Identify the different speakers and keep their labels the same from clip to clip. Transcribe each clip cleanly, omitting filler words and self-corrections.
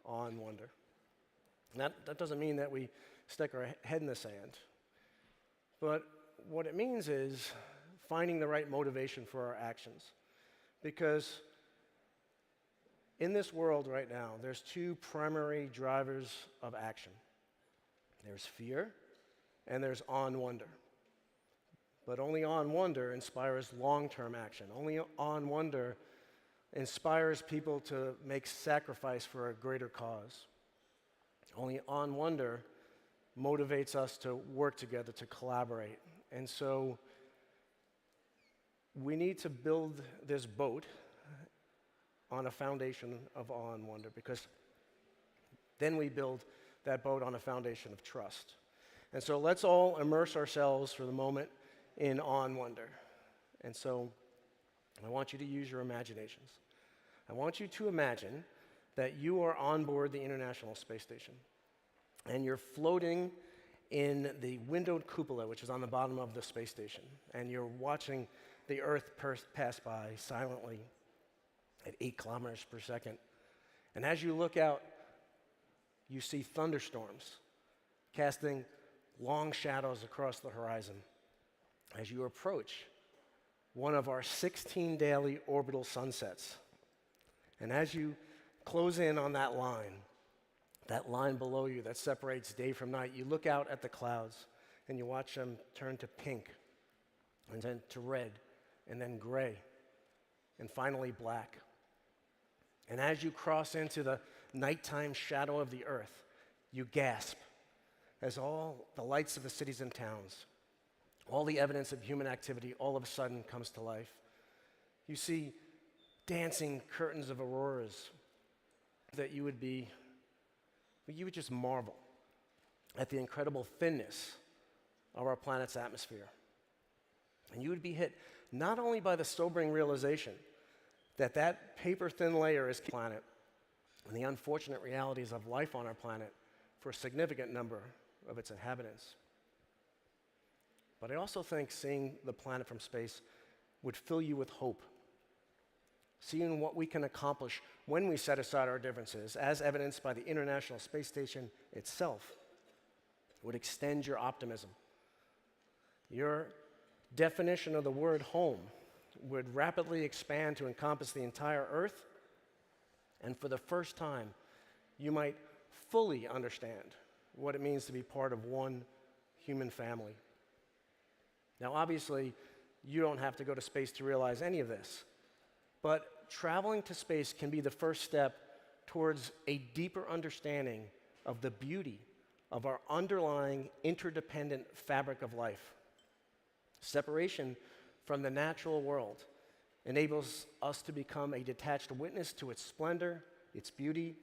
Speaker 1: awe and wonder. And that doesn't mean that we stick our head in the sand. But what it means is finding the right motivation for our actions. Because in this world right now, there's two primary drivers of action. There's fear, and there's awe and wonder. But only awe and wonder inspires long-term action. Only awe and wonder inspires people to make sacrifice for a greater cause. Only awe and wonder motivates us to work together, to collaborate. And so we need to build this boat on a foundation of awe and wonder, because then we build that boat on a foundation of trust. And so let's all immerse ourselves for the moment in awe and wonder. And so I want you to use your imaginations. I want you to imagine that you are on board the International Space Station, and you're floating in the windowed cupola, which is on the bottom of the space station, and you're watching the Earth pass by silently at 8 kilometers per second. And as you look out, you see thunderstorms casting long shadows across the horizon as you approach one of our 16 daily orbital sunsets. And as you close in on that line below you that separates day from night, you look out at the clouds and you watch them turn to pink, and then to red, and then gray, and finally black. And as you cross into the nighttime shadow of the Earth, you gasp as all the lights of the cities and towns, all the evidence of human activity all of a sudden comes to life. You see dancing curtains of auroras that you would just marvel at the incredible thinness of our planet's atmosphere. And you would be hit not only by the sobering realization that that paper-thin layer is the planet and the unfortunate realities of life on our planet for a significant number of its inhabitants, but I also think seeing the planet from space would fill you with hope. Seeing what we can accomplish when we set aside our differences, as evidenced by the International Space Station itself, would extend your optimism. Your definition of the word home would rapidly expand to encompass the entire Earth, and for the first time, you might fully understand what it means to be part of one human family. Now, obviously, you don't have to go to space to realize any of this, but traveling to space can be the first step towards a deeper understanding of the beauty of our underlying interdependent fabric of life. Separation from the natural world enables us to become a detached witness to its splendor, its beauty,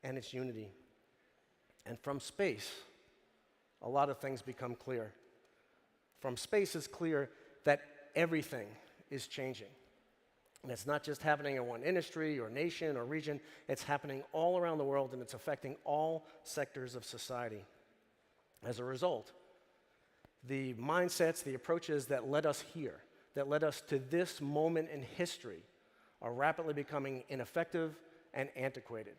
Speaker 1: and its unity. And from space, a lot of things become clear. From space, it's clear that everything is changing. And it's not just happening in one industry or nation or region, it's happening all around the world, and it's affecting all sectors of society. As a result, the mindsets, the approaches that led us here, that led us to this moment in history, are rapidly becoming ineffective and antiquated.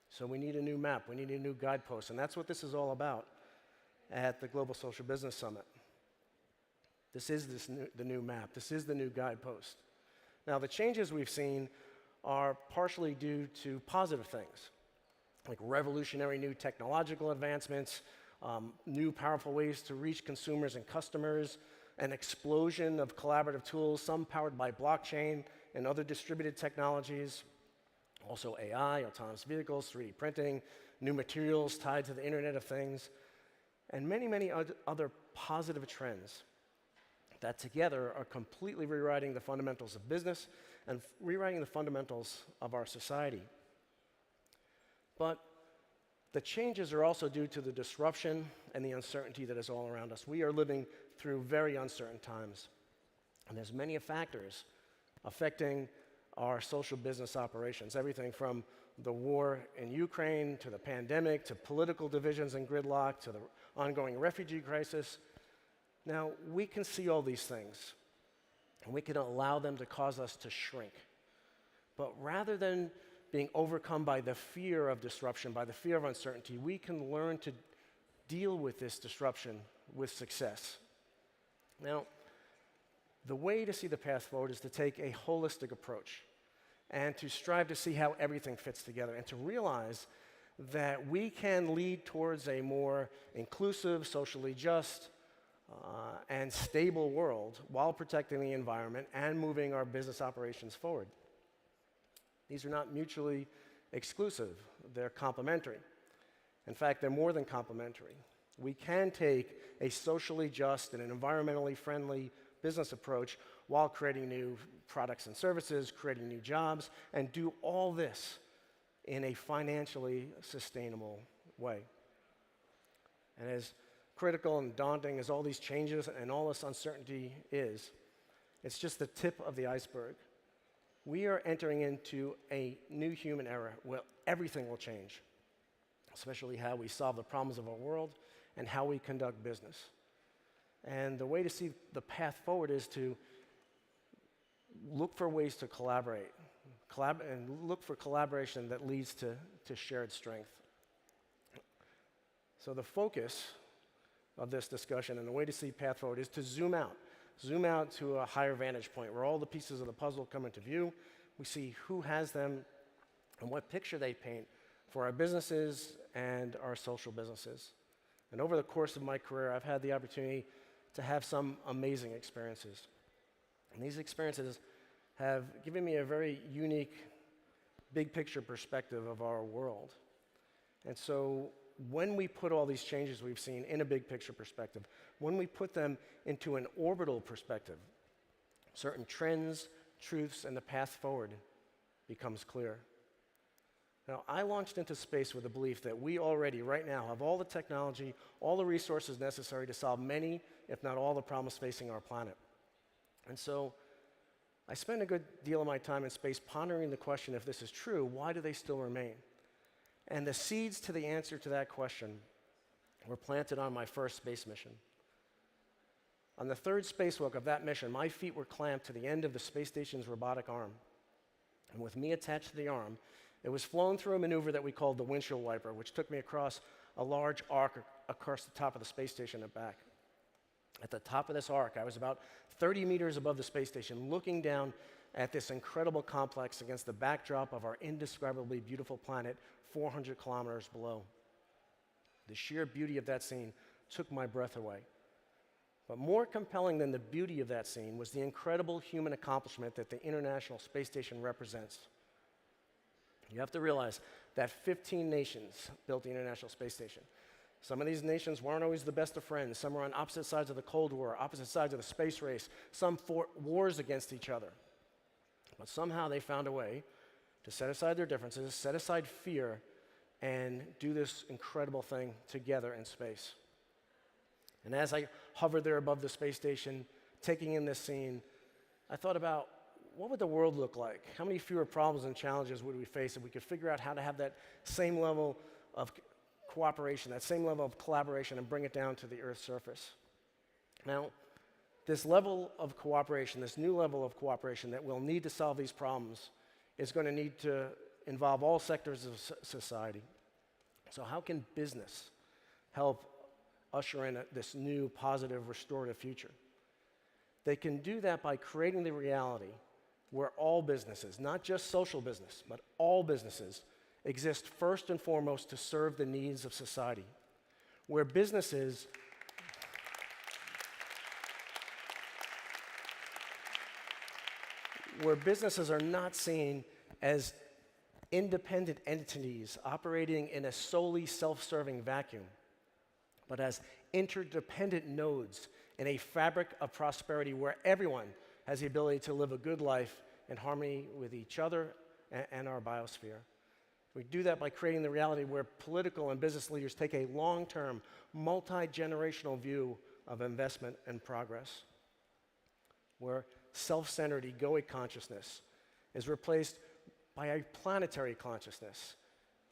Speaker 1: So we need a new map, we need a new guidepost, and that's what this is all about at the Global Social Business Summit. This is the new map, this is the new guidepost. Now, the changes we've seen are partially due to positive things, like revolutionary new technological advancements, new powerful ways to reach consumers and customers, an explosion of collaborative tools, some powered by blockchain and other distributed technologies, also AI, autonomous vehicles, 3D printing, new materials tied to the Internet of Things, and many, many other positive trends that together are completely rewriting the fundamentals of business and rewriting the fundamentals of our society. But the changes are also due to the disruption and the uncertainty that is all around us. We are living through very uncertain times, and there's many factors affecting our social business operations, everything from the war in Ukraine to the pandemic to political divisions and gridlock to the ongoing refugee crisis. Now, we can see all these things, and we can allow them to cause us to shrink. But rather than being overcome by the fear of disruption, by the fear of uncertainty, we can learn to deal with this disruption with success. Now, the way to see the path forward is to take a holistic approach and to strive to see how everything fits together and to realize that we can lead towards a more inclusive, socially just, and stable world while protecting the environment and moving our business operations forward. These are not mutually exclusive, they're complementary. In fact, they're more than complementary. We can take a socially just and an environmentally friendly business approach while creating new products and services, creating new jobs, and do all this in a financially sustainable way. And as critical and daunting as all these changes and all this uncertainty is, it's just the tip of the iceberg. We are entering into a new human era where everything will change, especially how we solve the problems of our world and how we conduct business. And the way to see the path forward is to look for ways to collaborate, and look for collaboration that leads to shared strength. So the focus of this discussion and the way to see path forward is to zoom out to a higher vantage point where all the pieces of the puzzle come into view. We see who has them and what picture they paint for our businesses and our social businesses. And over the course of my career, I've had the opportunity to have some amazing experiences. And these experiences have given me a very unique, big picture perspective of our world. And so when we put all these changes we've seen in a big picture perspective, when we put them into an orbital perspective, certain trends, truths, and the path forward becomes clear. Now, I launched into space with the belief that we already, right now, have all the technology, all the resources necessary to solve many, if not all, the problems facing our planet. And so I spend a good deal of my time in space pondering the question, if this is true, why do they still remain? And the seeds to the answer to that question were planted on my first space mission. On the third spacewalk of that mission, my feet were clamped to the end of the space station's robotic arm. And with me attached to the arm, it was flown through a maneuver that we called the windshield wiper, which took me across a large arc across the top of the space station and back. At the top of this arc, I was about 30 meters above the space station, looking down at this incredible complex against the backdrop of our indescribably beautiful planet 400 kilometers below. The sheer beauty of that scene took my breath away. But more compelling than the beauty of that scene was the incredible human accomplishment that the International Space Station represents. You have to realize that 15 nations built the International Space Station. Some of these nations weren't always the best of friends. Some were on opposite sides of the Cold War, opposite sides of the space race. Some fought wars against each other. But somehow they found a way to set aside their differences, set aside fear, and do this incredible thing together in space. And as I hovered there above the space station, taking in this scene, I thought about, what would the world look like? How many fewer problems and challenges would we face if we could figure out how to have that same level of cooperation, that same level of collaboration, and bring it down to the Earth's surface? Now, this level of cooperation, this new level of cooperation that we'll need to solve these problems is going to need to involve all sectors of society. So how can business help usher in this new, positive, restorative future? They can do that by creating the reality where all businesses, not just social business, but all businesses, exist first and foremost to serve the needs of society. Where businesses are not seen as independent entities operating in a solely self-serving vacuum, but as interdependent nodes in a fabric of prosperity where everyone has the ability to live a good life in harmony with each other and our biosphere. We do that by creating the reality where political and business leaders take a long-term, multi-generational view of investment and progress, where self-centered egoic consciousness is replaced by a planetary consciousness,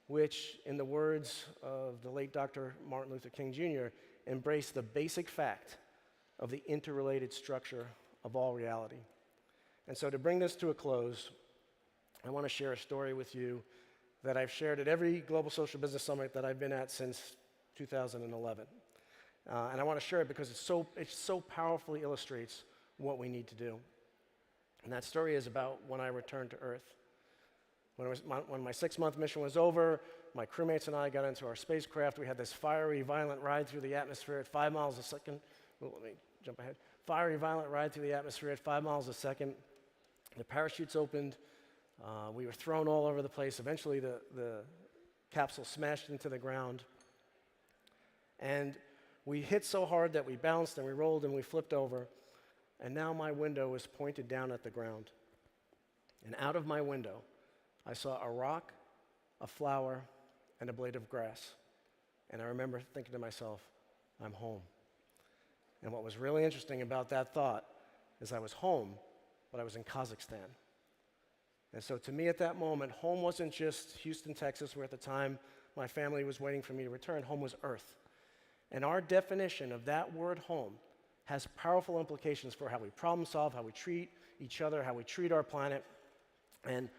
Speaker 1: which, in the words of the late Dr. Martin Luther King Jr., embraced the basic fact of the interrelated structure of all reality. And so to bring this to a close, I want to share a story with you that I've shared at every Global Social Business Summit that I've been at since 2011. And I want to share it because it so powerfully illustrates what we need to do. And that story is about when I returned to Earth. When my 6-month mission was over, my crewmates and I got into our spacecraft. We had this fiery, violent ride through the atmosphere at 5 miles a second. Oh, let me jump ahead. Fiery, violent ride through the atmosphere at 5 miles a second. The parachutes opened. We were thrown all over the place. Eventually, the capsule smashed into the ground. And we hit so hard that we bounced and we rolled and we flipped over. And now my window was pointed down at the ground. And out of my window, I saw a rock, a flower, and a blade of grass. And I remember thinking to myself, I'm home. And what was really interesting about that thought is I was home, but I was in Kazakhstan. And so to me at that moment, home wasn't just Houston, Texas, where at the time my family was waiting for me to return. Home was Earth. And our definition of that word home has powerful implications for how we problem solve, how we treat each other, how we treat our planet. And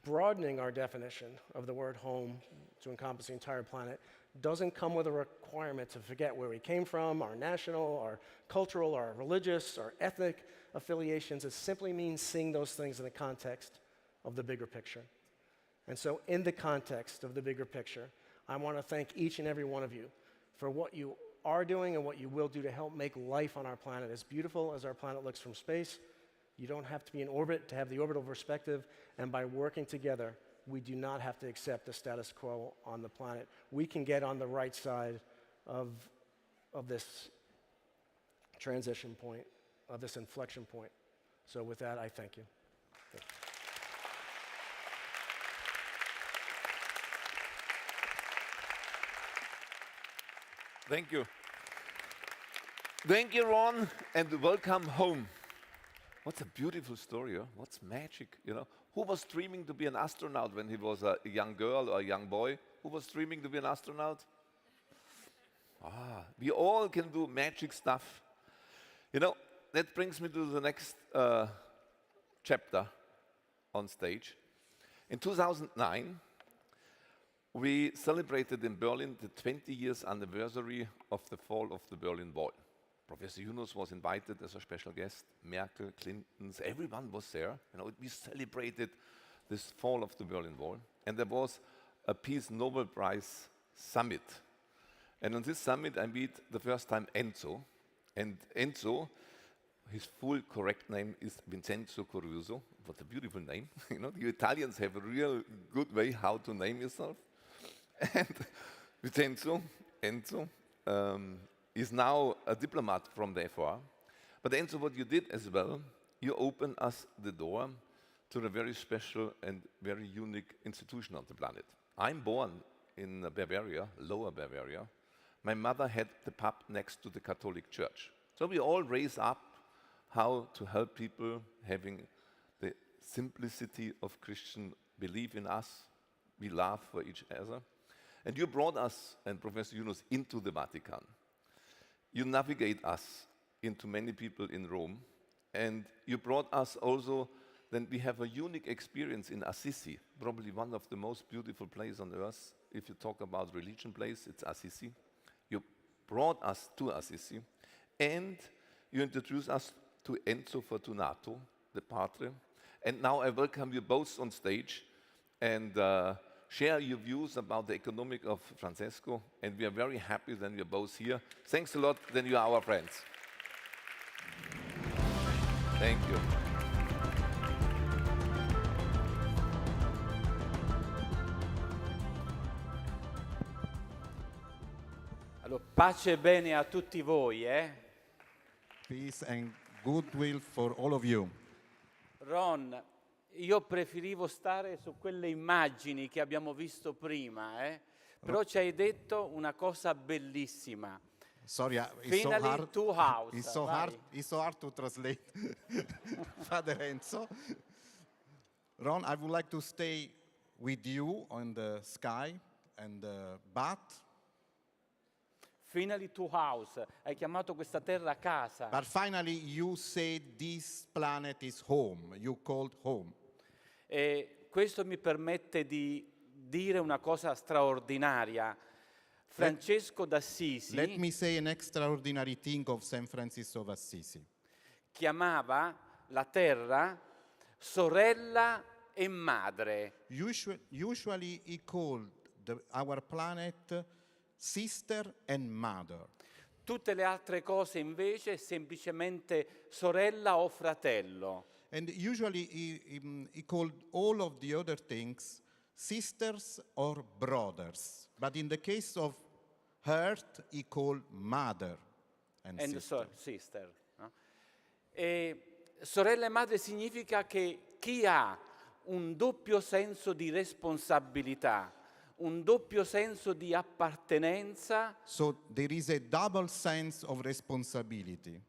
Speaker 1: broadening our definition of the word home to encompass the entire planet doesn't come with a requirement to forget where we came from, our national, our cultural, our religious, our ethnic affiliations. It simply means seeing those things in the context of the bigger picture. And so in the context of the bigger picture, I want to thank each and every one of you for what you are doing and what you will do to help make life on our planet as beautiful as our planet looks from space. You don't have to be in orbit to have the orbital perspective, and by working together, we do not have to accept the status quo on the planet. We can get on the right side of this transition point, of this inflection point. So with that, I thank you.
Speaker 2: Thank you. Thank you, Ron, and welcome home. What a beautiful story, huh? What's magic, you know? Who was dreaming to be an astronaut when he was a young girl or a young boy? Who was dreaming to be an astronaut? We all can do magic stuff. You know, that brings me to the next chapter on stage. In 2009, we celebrated in Berlin the 20 years anniversary of the fall of the Berlin Wall. Professor Yunus was invited as a special guest. Merkel, Clintons, everyone was there. You know, we celebrated this fall of the Berlin Wall. And there was a Peace Nobel Prize summit. And on this summit, I meet the first time Enzo. And Enzo, his full correct name is Vincenzo Caruso. What a beautiful name. You know, you Italians have a real good way how to name yourself. And Vincenzo, Enzo, is now a diplomat from the FR. But Enzo, what you did as well, you opened us the door to a very special and very unique institution on the planet. I'm born in Bavaria, Lower Bavaria. My mother had the pub next to the Catholic Church. So we all raised up how to help people having the simplicity of Christian belief in us. We love for each other. And you brought us and Professor Yunus into the Vatican. You navigate us into many people in Rome, and you brought us also, then we have a unique experience in Assisi, probably one of the most beautiful places on earth. If you talk about religion place, it's Assisi. You brought us to Assisi, and you introduced us to Enzo Fortunato, the Padre. And now I welcome you both on stage, and share your views about the economic of Francesco, and we are very happy that you're both here. Thanks a lot, then you are our friends. Thank you.
Speaker 3: Allora, pace e bene a tutti voi,
Speaker 4: Peace and goodwill for all of you.
Speaker 3: Ron, io preferivo stare su quelle immagini che abbiamo visto prima, però ci hai detto una cosa bellissima.
Speaker 4: Sorry, it's
Speaker 3: Finally
Speaker 4: so hard.
Speaker 3: to house.
Speaker 4: It's so hard to translate, Father Enzo. Ron, I would like to stay with you on the sky, but
Speaker 3: Finally to house. Hai chiamato questa terra casa.
Speaker 4: finally you said this planet is home. You called home.
Speaker 3: questo mi permette di dire una cosa straordinaria. Francesco d'Assisi
Speaker 4: Let me say an extraordinary thing of St. Francis of Assisi.
Speaker 3: chiamava la terra sorella e madre.
Speaker 4: Usually he called our planet sister and mother.
Speaker 3: Tutte le altre cose invece semplicemente sorella o fratello.
Speaker 4: And usually he called all of the other things sisters or brothers. But in the case of Earth, he called mother and sister.
Speaker 3: Sister. No? E sorella e madre significa che chi ha un doppio senso di responsabilità, un doppio senso di appartenenza,
Speaker 4: So there is a double sense of responsibility.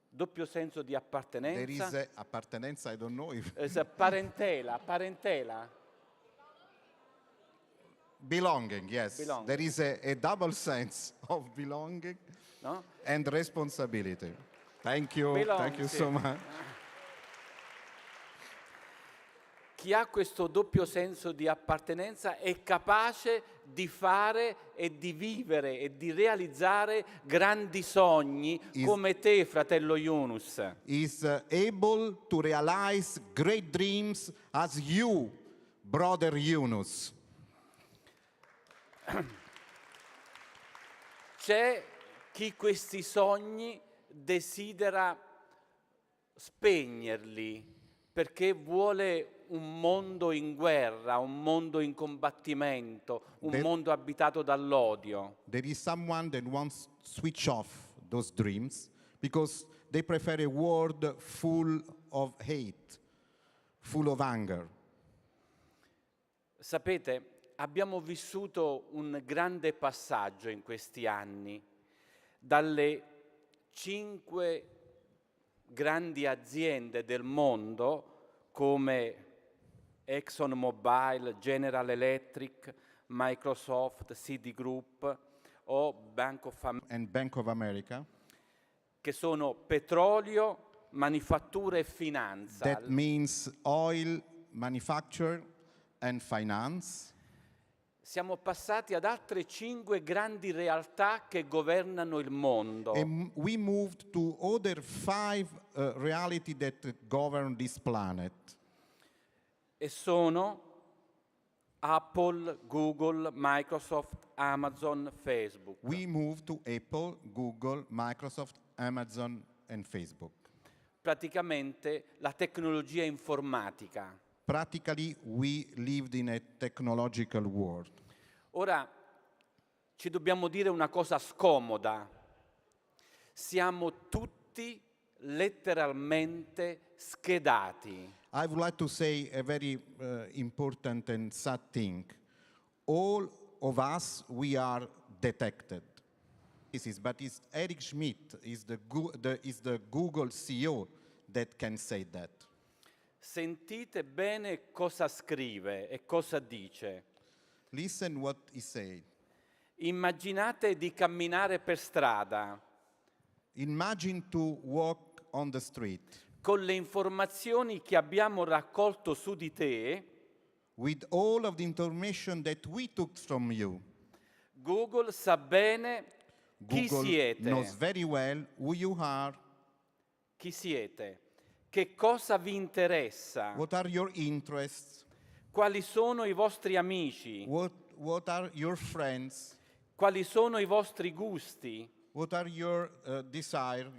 Speaker 3: doppio senso di
Speaker 4: There
Speaker 3: appartenenza,
Speaker 4: is a appartenenza, I don't know if
Speaker 3: parentela.
Speaker 4: belonging, yes.
Speaker 3: Belonging.
Speaker 4: There is a double sense of belonging
Speaker 3: No?
Speaker 4: and responsibility. Thank you. Thank you
Speaker 3: Sì.
Speaker 4: so much.
Speaker 3: Chi ha questo doppio senso di appartenenza è capace di fare e di vivere e di realizzare grandi sogni come te, fratello Yunus.
Speaker 4: Is able to realize great dreams as you, brother Yunus.
Speaker 3: C'è chi questi sogni desidera spegnerli perché vuole un mondo in guerra, un mondo in combattimento, un mondo abitato dall'odio.
Speaker 4: There is someone that wants to switch off those dreams because they prefer a world full of hate, full of anger.
Speaker 3: Sapete, abbiamo vissuto un grande passaggio in questi anni, dalle 5 grandi aziende del mondo come ExxonMobil, General Electric, Microsoft, Citigroup o Bank of America,
Speaker 4: And Bank of America,
Speaker 3: che sono petrolio, manifattura e finanza.
Speaker 4: that means oil, manufacture, and finance.
Speaker 3: Siamo passati ad altre 5 grandi realtà che governano il mondo.
Speaker 4: And we moved to other 5 reality that govern this planet.
Speaker 3: E sono Apple, Google, Microsoft, Amazon, Facebook.
Speaker 4: We moved to Apple, Google, Microsoft, Amazon, and Facebook.
Speaker 3: Praticamente la tecnologia informatica.
Speaker 4: Practically, we lived in a technological world.
Speaker 3: Ora ci dobbiamo dire una cosa scomoda. Siamo tutti letteralmente schedati.
Speaker 4: I would like to say a very important and sad thing. All of us, we are detected. But it's Eric Schmidt, is the Google CEO that can say that.
Speaker 3: Sentite bene cosa scrive e cosa dice.
Speaker 4: Listen what he said.
Speaker 3: Immaginate di camminare per strada
Speaker 4: Imagine to walk on the street
Speaker 3: con le informazioni che abbiamo raccolto su di te.
Speaker 4: with all of the information that we took from you.
Speaker 3: Google sa bene chi
Speaker 4: Google
Speaker 3: siete.
Speaker 4: knows very well who you are,
Speaker 3: Chi siete? Che cosa vi interessa?
Speaker 4: what are your interests,
Speaker 3: Quali sono i vostri amici?
Speaker 4: what are your friends,
Speaker 3: Quali sono i vostri gusti?
Speaker 4: what are your desire,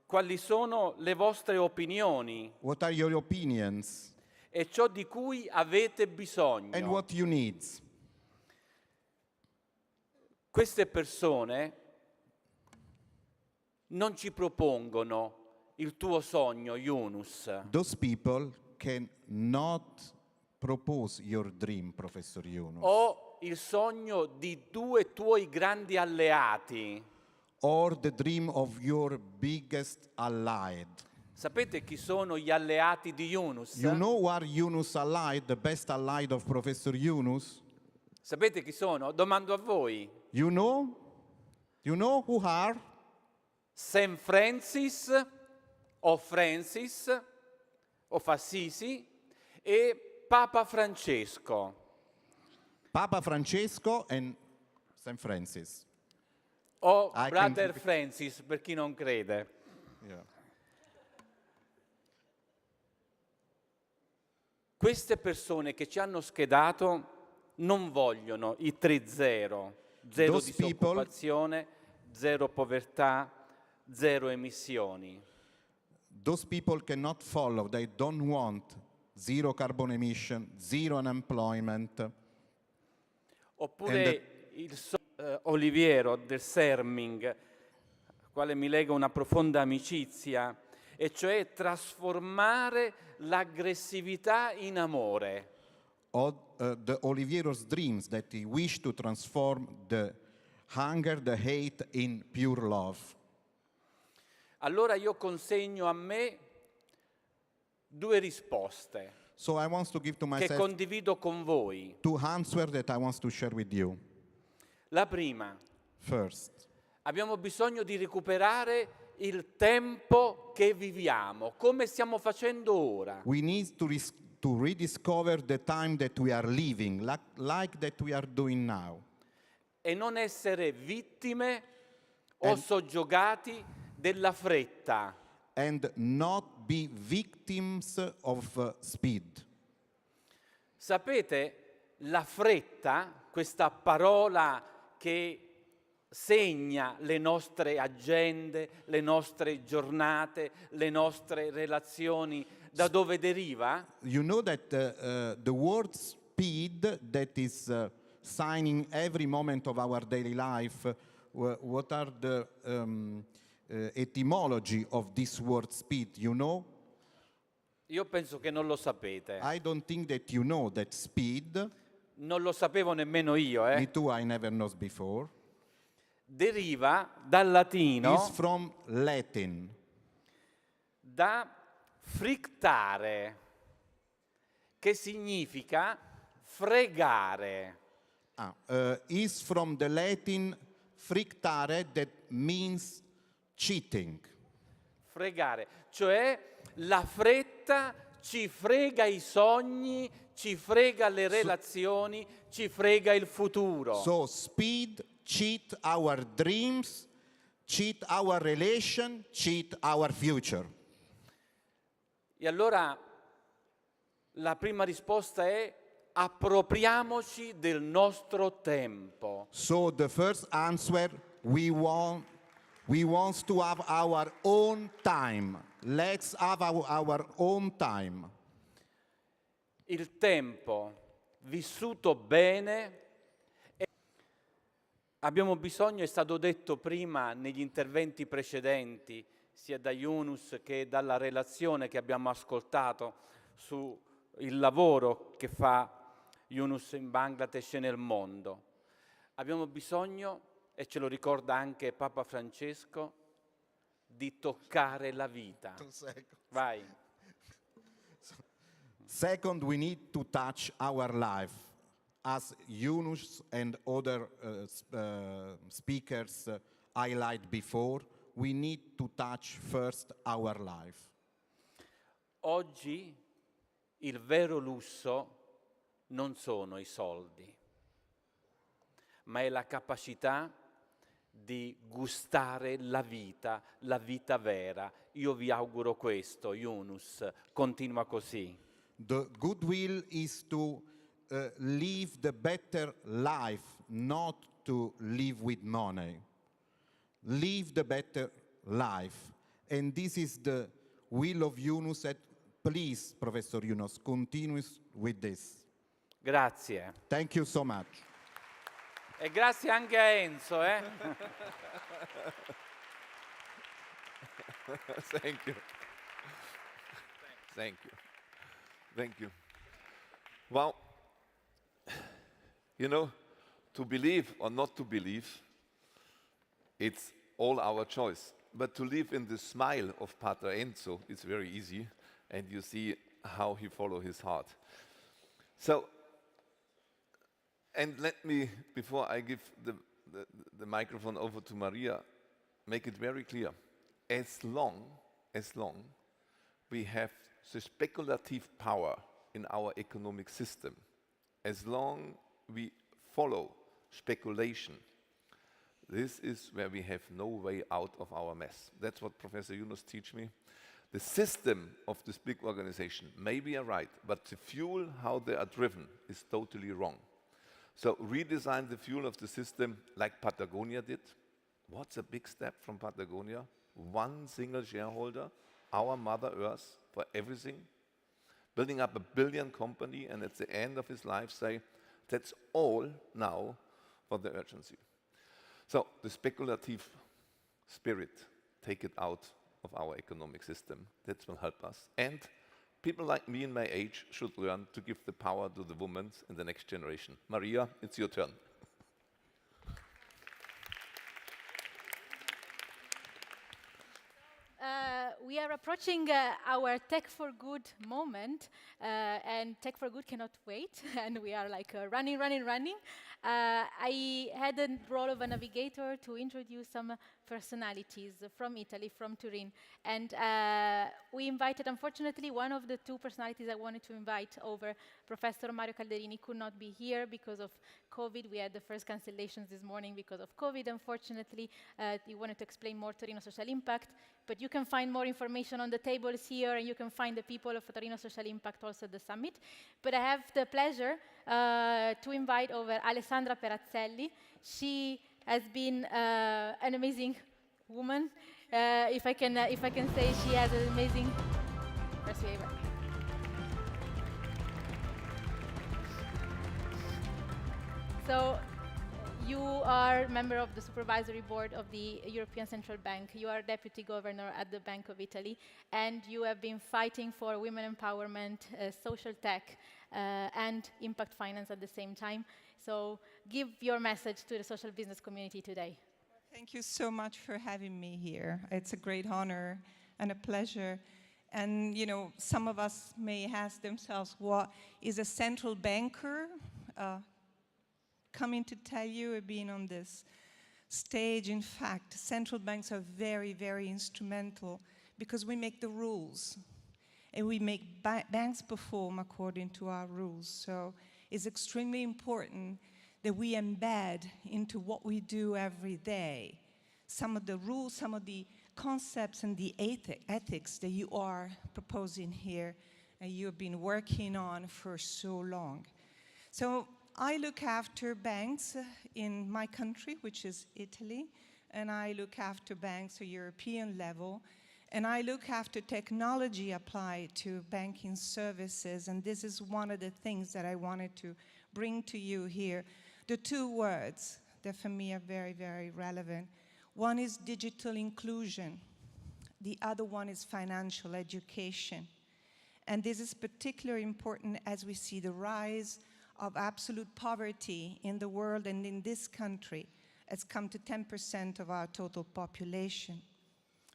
Speaker 3: Quali sono le vostre opinioni?
Speaker 4: what are your opinions,
Speaker 3: E ciò di cui avete
Speaker 4: and
Speaker 3: bisogno.
Speaker 4: what you need.
Speaker 3: Queste persone non ci propongono il tuo sogno, Yunus.
Speaker 4: Those people cannot propose your dream, Professor Yunus,
Speaker 3: O il sogno di 2 tuoi grandi alleati.
Speaker 4: or the dream of your biggest allied.
Speaker 3: Sapete chi sono gli alleati di Yunus?
Speaker 4: You know who are Yunus allied, the best allied of Professor Yunus?
Speaker 3: Sapete chi sono? Domando a voi.
Speaker 4: You know? You know who are?
Speaker 3: St. Francis o Francis o Assisi e Papa Francesco.
Speaker 4: Papa Francesco and St. Francis.
Speaker 3: O
Speaker 4: I
Speaker 3: Brother
Speaker 4: can-
Speaker 3: Francis, per chi non crede.
Speaker 4: Yeah.
Speaker 3: Queste persone che ci hanno schedato non vogliono i 3-0, zero
Speaker 4: Those people-
Speaker 3: disoccupazione, zero povertà, zero emissioni.
Speaker 4: Those people cannot follow. They don't want zero carbon emission, zero unemployment.
Speaker 3: Oppure Oliviero del Serming, al quale mi lega una profonda amicizia, e cioè trasformare l'aggressività in amore.
Speaker 4: Or the Oliviero's dreams that he wished to transform the hunger, the hate in pure love.
Speaker 3: Allora io consegno a me 2 risposte
Speaker 4: So I want to give to
Speaker 3: che
Speaker 4: myself
Speaker 3: condivido con voi.
Speaker 4: 2 answers that I want to share with you.
Speaker 3: La prima,
Speaker 4: First,
Speaker 3: abbiamo bisogno di recuperare il tempo che viviamo, come stiamo facendo ora.
Speaker 4: we need to rediscover the time that we are living, like that we are doing now.
Speaker 3: E non essere vittime o soggiogati della fretta.
Speaker 4: And not be victims of speed.
Speaker 3: Sapete, la fretta, questa parola che segna le nostre agende, le nostre giornate, le nostre relazioni, da dove deriva?
Speaker 4: You know that the word speed that is signing every moment of our daily life, what are the etymology of this word speed, you know?
Speaker 3: Io penso che non lo sapete.
Speaker 4: I don't think that you know that speed,
Speaker 3: Non lo sapevo nemmeno io,
Speaker 4: me too, I never knows before,
Speaker 3: Deriva dal latino
Speaker 4: is from Latin.
Speaker 3: da frictare, che significa fregare.
Speaker 4: Is from the Latin frictare, that means cheating.
Speaker 3: Fregare, cioè la fretta ci frega i sogni, ci frega le relazioni, ci frega il futuro.
Speaker 4: So speed cheat our dreams, cheat our relation, cheat our future.
Speaker 3: E allora la prima risposta è appropriamoci del nostro tempo.
Speaker 4: So the first answer, we want to have our own time. Let's have our own time.
Speaker 3: Il tempo vissuto bene. Abbiamo bisogno, è stato detto prima negli interventi precedenti, sia da Yunus che dalla relazione che abbiamo ascoltato sul lavoro che fa Yunus in Bangladesh e nel mondo. Abbiamo bisogno, e ce lo ricorda anche Papa Francesco, di toccare la vita. Vai.
Speaker 4: Second, we need to touch our life. As Yunus and other speakers highlight before, we need to touch first our life.
Speaker 3: Oggi il vero lusso non sono i soldi, ma è la capacità di gustare la vita vera. Io vi auguro questo, Yunus, continua così.
Speaker 4: The goodwill is to live the better life, not to live with money. Live the better life. And this is the will of Yunus. Please, Professor Yunus, continue with this.
Speaker 3: Grazie.
Speaker 4: Thank you so much.
Speaker 3: E grazie anche a Enzo.
Speaker 2: Thank you. Thank you. Thank you. Well, you know, to believe or not to believe, it's all our choice. But to live in the smile of Pater Enzo is very easy, and you see how he follows his heart. So, and let me, before I give the microphone over to Maria, make it very clear. As long we have the speculative power in our economic system, as long we follow speculation, this is where we have no way out of our mess. That's what Professor Yunus teach me. The system of this big organization may be right, but the fuel, how they are driven, is totally wrong. So redesign the fuel of the system like Patagonia did. What's a big step from Patagonia? One single shareholder, our Mother Earth, for everything. Building up a billion company, and at the end of his life say, that's all now for the urgency. So the speculative spirit, take it out of our economic system. That will help us. And people like me in my age should learn to give the power to the women in the next generation. Maria, it's your turn.
Speaker 5: We are approaching our Tech4Good moment, and Tech4Good cannot wait, and we are like running. I had the role of a navigator to introduce some personalities from Italy, from Turin, and we invited, unfortunately, one of the two personalities I wanted to invite over, Professor Mario Calderini, could not be here because of COVID. We had the first cancellations this morning because of COVID, unfortunately. He wanted to explain more Torino social impact, but you can find more information on the tables here, and you can find the people of Torino Social Impact also at the summit. But I have the pleasure to invite over Alessandra Perazzelli. She has been an amazing woman. If I can say, she has an amazing persuader. So, you are member of the supervisory board of the European Central Bank. You are deputy governor at the Bank of Italy, and you have been fighting for women empowerment, social tech, and impact finance at the same time. So give your message to the social business community today.
Speaker 6: Thank you so much for having me here. It's a great honor and a pleasure. And, you know, some of us may ask themselves, what is a central banker? Coming to tell you, being on this stage, in fact, central banks are very, very instrumental because we make the rules and we make banks perform according to our rules. So it's extremely important that we embed into what we do every day some of the rules, some of the concepts and the ethics that you are proposing here and you've been working on for so long. So I look after banks in my country, which is Italy, and I look after banks at European level, and I look after technology applied to banking services, and this is one of the things that I wanted to bring to you here. The two words that for me are very, very relevant. One is digital inclusion. The other one is financial education. And this is particularly important as we see the rise of absolute poverty in the world and in this country. It's come to 10% of our total population.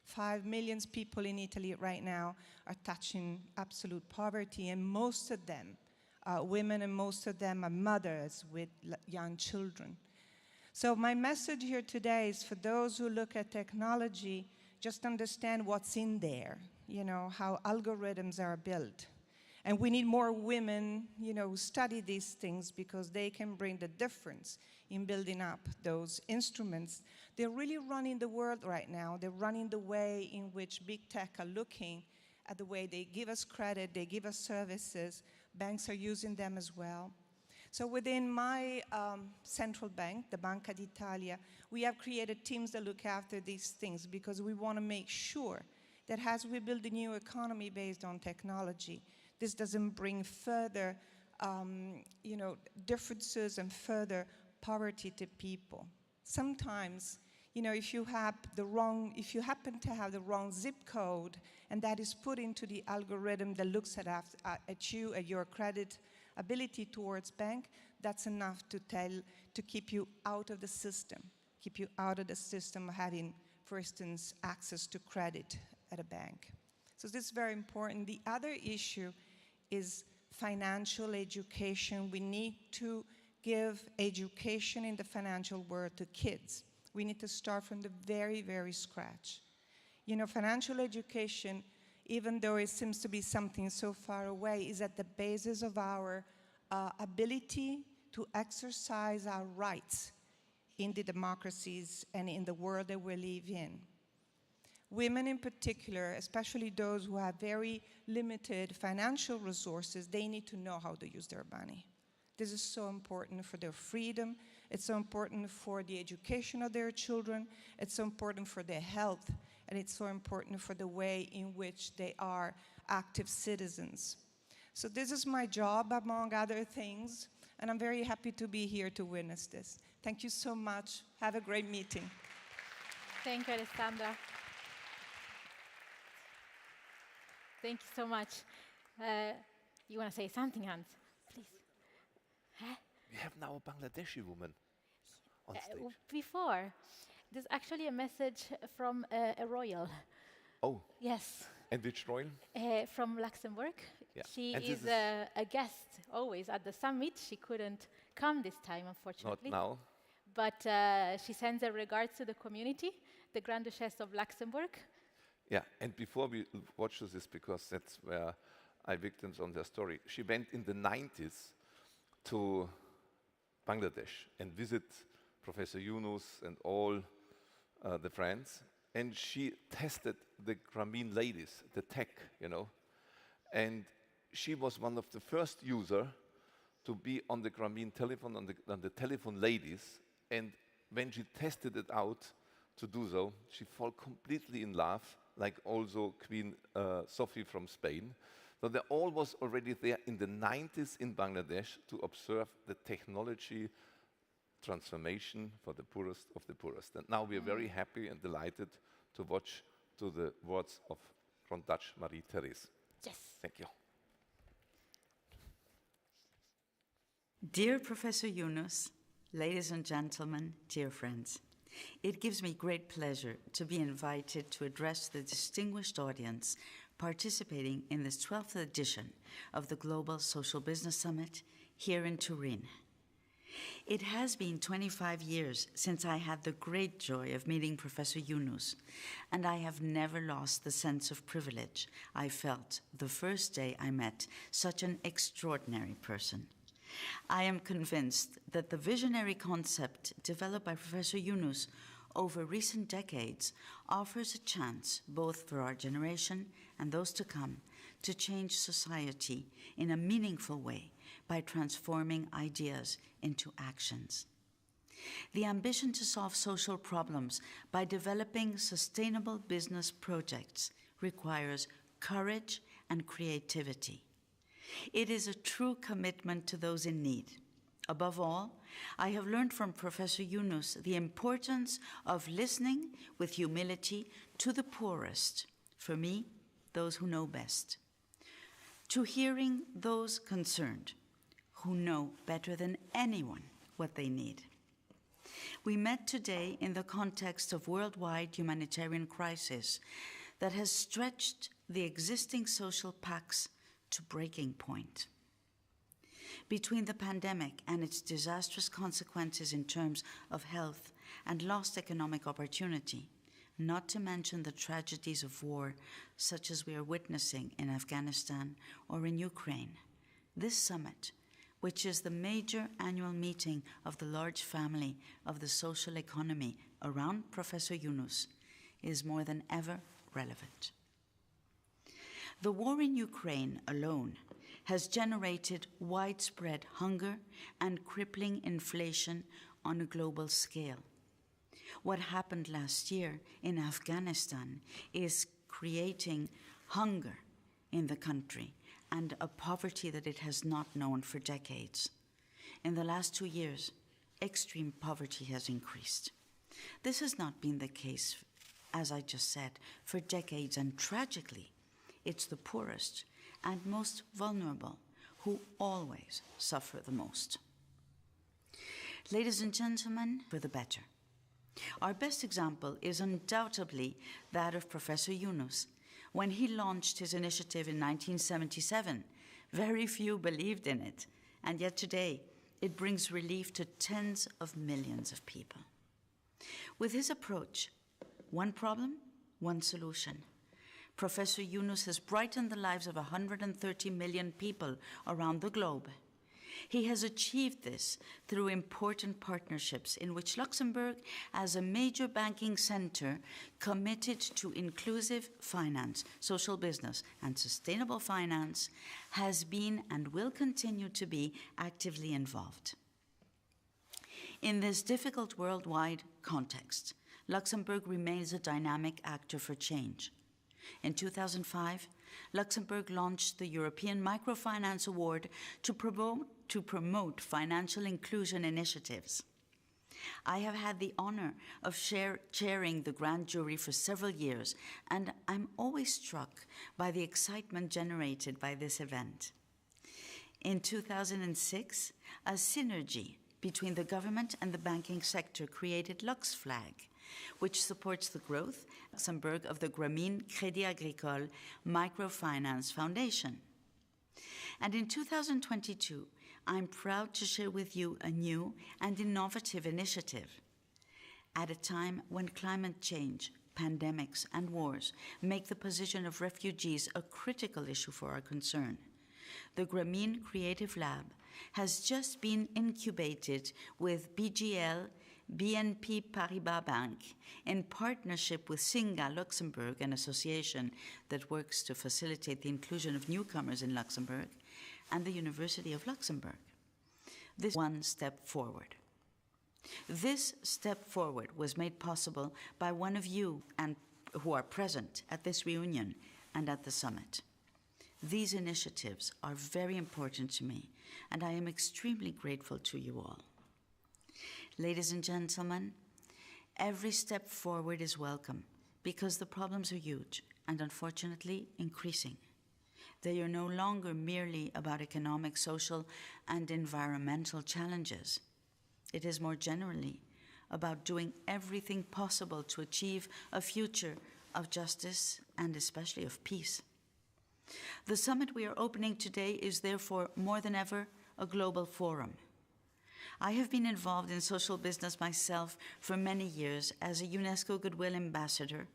Speaker 6: 5 million people in Italy right now are touching absolute poverty, and most of them are women, and most of them are mothers with young children. So my message here today is for those who look at technology, just understand what's in there, you know, how algorithms are built. And we need more women, you know, who study these things because they can bring the difference in building up those instruments. They're really running the world right now. They're running the way in which big tech are looking at the way they give us credit, they give us services. Banks are using them as well. So within my central bank, the Banca d'Italia, we have created teams that look after these things because we want to make sure that as we build a new economy based on technology, this doesn't bring further, you know, differences and further poverty to people. Sometimes, you know, if you happen to have the wrong zip code, and that is put into the algorithm that looks at you, at your credit ability towards bank, that's enough to keep you out of the system, having, for instance, access to credit at a bank. So this is very important. The other issue is financial education. We need to give education in the financial world to kids. We need to start from the very, very scratch. You know, financial education even though it seems to be something so far away, is at the basis of our ability to exercise our rights in the democracies and in the world that we live in. Women in particular, especially those who have very limited financial resources, they need to know how to use their money. This is so important for their freedom. It's so important for the education of their children. It's so important for their health. And it's so important for the way in which they are active citizens. So this is my job, among other things. And I'm very happy to be here to witness this. Thank you so much. Have a great meeting.
Speaker 5: Thank you, Alessandra. Thank you so much. You want to say something, Hans? Please.
Speaker 2: We have now a Bangladeshi woman on stage.
Speaker 5: Before, there's actually a message from a royal.
Speaker 2: Oh,
Speaker 5: Yes,
Speaker 2: and which royal?
Speaker 5: from Luxembourg.
Speaker 2: Yeah.
Speaker 5: She
Speaker 2: And
Speaker 5: is
Speaker 2: this is-
Speaker 5: a guest always at the summit. She couldn't come this time,
Speaker 2: Not
Speaker 5: unfortunately.
Speaker 2: now.
Speaker 5: But she sends her regards to the community, the Grand Duchess of Luxembourg.
Speaker 2: Yeah, and before we watch this, because that's where I victims on their story, she went in the 90s to Bangladesh and visit Professor Yunus and all the friends, and she tested the Grameen ladies, the tech, you know, and she was one of the first user to be on the Grameen telephone, on the telephone ladies, and when she tested it out to do so, she fell completely in love, like also Queen Sophie from Spain. So they all was already there in the 90s in Bangladesh to observe the technology transformation for the poorest of the poorest. And now we are very happy and delighted to watch to the words of from Dutch Marie-Therese.
Speaker 5: Yes.
Speaker 2: Thank you.
Speaker 7: Dear Professor Yunus, ladies and gentlemen, dear friends, it gives me great pleasure to be invited to address the distinguished audience participating in this 12th edition of the Global Social Business Summit here in Turin. It has been 25 years since I had the great joy of meeting Professor Yunus, and I have never lost the sense of privilege I felt the first day I met such an extraordinary person. I am convinced that the visionary concept developed by Professor Yunus over recent decades offers a chance, both for our generation and those to come, to change society in a meaningful way by transforming ideas into actions. The ambition to solve social problems by developing sustainable business projects requires courage and creativity. It is a true commitment to those in need. Above all, I have learned from Professor Yunus the importance of listening with humility to the poorest, for me, those who know best, to hearing those concerned, who know better than anyone what they need. We met today in the context of worldwide humanitarian crisis that has stretched the existing social pacts to breaking point. Between the pandemic and its disastrous consequences in terms of health and lost economic opportunity, not to mention the tragedies of war such as we are witnessing in Afghanistan or in Ukraine, this summit, which is the major annual meeting of the large family of the social economy around Professor Yunus, is more than ever relevant. The war in Ukraine alone has generated widespread hunger and crippling inflation on a global scale. What happened last year in Afghanistan is creating hunger in the country and a poverty that it has not known for decades. In the last 2 years, extreme poverty has increased. This has not been the case, as I just said, for decades, and tragically, it's the poorest and most vulnerable who always suffer the most. Ladies and gentlemen, for the better. Our best example is undoubtedly that of Professor Yunus. When he launched his initiative in 1977, very few believed in it, and yet today it brings relief to tens of millions of people. With his approach, one problem, one solution, Professor Yunus has brightened the lives of 130 million people around the globe. He has achieved this through important partnerships in which Luxembourg, as a major banking center committed to inclusive finance, social business, and sustainable finance, has been and will continue to be actively involved. In this difficult worldwide context, Luxembourg remains a dynamic actor for change. In 2005, Luxembourg launched the European Microfinance Award to promote financial inclusion initiatives. I have had the honor of chairing the grand jury for several years, and I'm always struck by the excitement generated by this event. In 2006, a synergy between the government and the banking sector created LuxFlag, which supports the growth in Luxembourg of the Grameen Crédit Agricole Microfinance Foundation. And in 2022, I'm proud to share with you a new and innovative initiative. At a time when climate change, pandemics, and wars make the position of refugees a critical issue for our concern, the Grameen Creative Lab has just been incubated with BGL, BNP Paribas Bank, in partnership with Singa Luxembourg, an association that works to facilitate the inclusion of newcomers in Luxembourg, and the University of Luxembourg. This one step forward. This step forward was made possible by one of you and who are present at this reunion and at the summit. These initiatives are very important to me, and I am extremely grateful to you all. Ladies and gentlemen, every step forward is welcome because the problems are huge and unfortunately increasing. They are no longer merely about economic, social, and environmental challenges. It is more generally about doing everything possible to achieve a future of justice and especially of peace. The summit we are opening today is therefore more than ever a global forum. I have been involved in social business myself for many years as a UNESCO Goodwill Ambassador,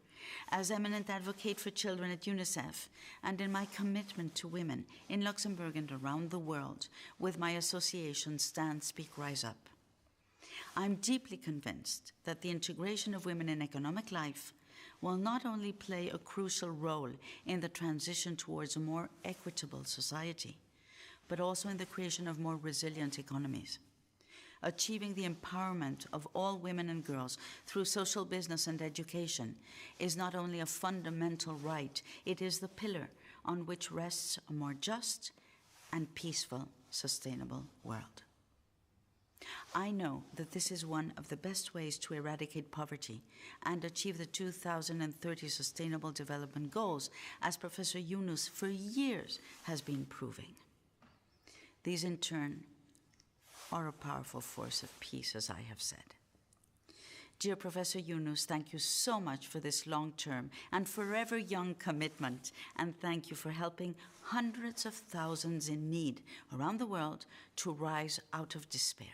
Speaker 7: as eminent advocate for children at UNICEF, and in my commitment to women in Luxembourg and around the world with my association Stand, Speak, Rise Up. I'm deeply convinced that the integration of women in economic life will not only play a crucial role in the transition towards a more equitable society, but also in the creation of more resilient economies. Achieving the empowerment of all women and girls through social business and education is not only a fundamental right, it is the pillar on which rests a more just and peaceful, sustainable world. I know that this is one of the best ways to eradicate poverty and achieve the 2030 Sustainable Development Goals, as Professor Yunus for years has been proving. These, in turn, are a powerful force of peace, as I have said. Dear Professor Yunus, thank you so much for this long-term and forever young commitment, and thank you for helping hundreds of thousands in need around the world to rise out of despair.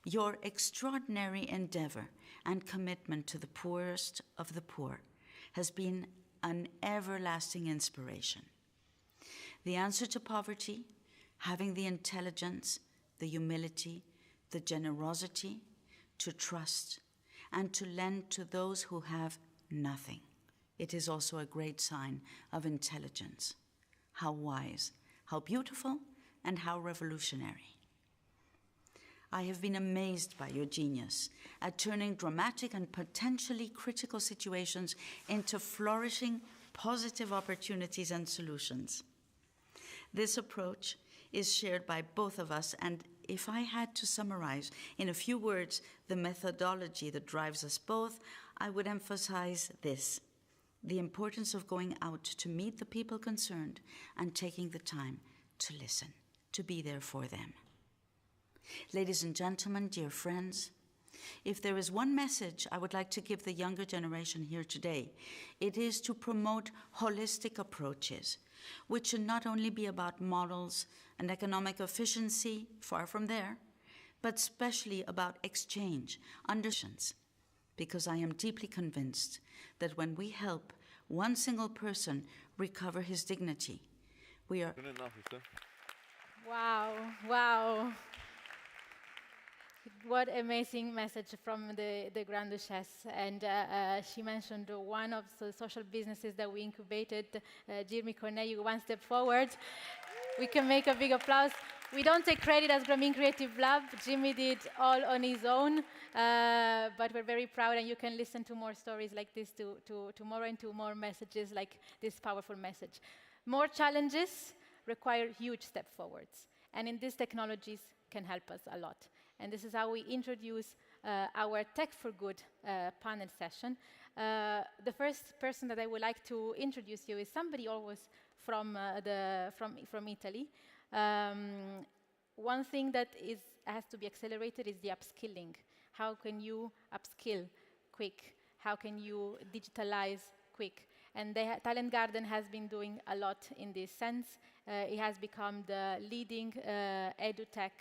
Speaker 7: Your extraordinary endeavor and commitment to the poorest of the poor has been an everlasting inspiration. The answer to poverty, having the intelligence, the humility, the generosity to trust and to lend to those who have nothing. It is also a great sign of intelligence. How wise, how beautiful, and how revolutionary. I have been amazed by your genius at turning dramatic and potentially critical situations into flourishing, positive opportunities and solutions. This approach is shared by both of us, and if I had to summarize in a few words the methodology that drives us both, I would emphasize this: the importance of going out to meet the people concerned and taking the time to listen, to be there for them. Ladies and gentlemen, dear friends, if there is one message I would like to give the younger generation here today, it is to promote holistic approaches, which should not only be about models and economic efficiency, far from there, but especially about exchange, understanding, because I am deeply convinced that when we help one single person recover his dignity. We are
Speaker 2: Good enough, is that?
Speaker 5: Wow, wow. What amazing message from the Grand Duchess. And she mentioned one of the social businesses that we incubated, Jeremy Corneille, one step forward. We can make a big applause. We don't take credit as Grameen Creative Lab. Jimmy did all on his own, but we're very proud, and you can listen to more stories like this tomorrow and to more messages like this powerful message. More challenges require huge step forwards, and in these technologies can help us a lot. And this is how we introduce our Tech4Good panel session. The first person that I would like to introduce you is somebody always from Italy. One thing that has to be accelerated is the upskilling. How can you upskill quick? How can you digitalize quick? And the Talent Garden has been doing a lot in this sense. It has become the leading edutech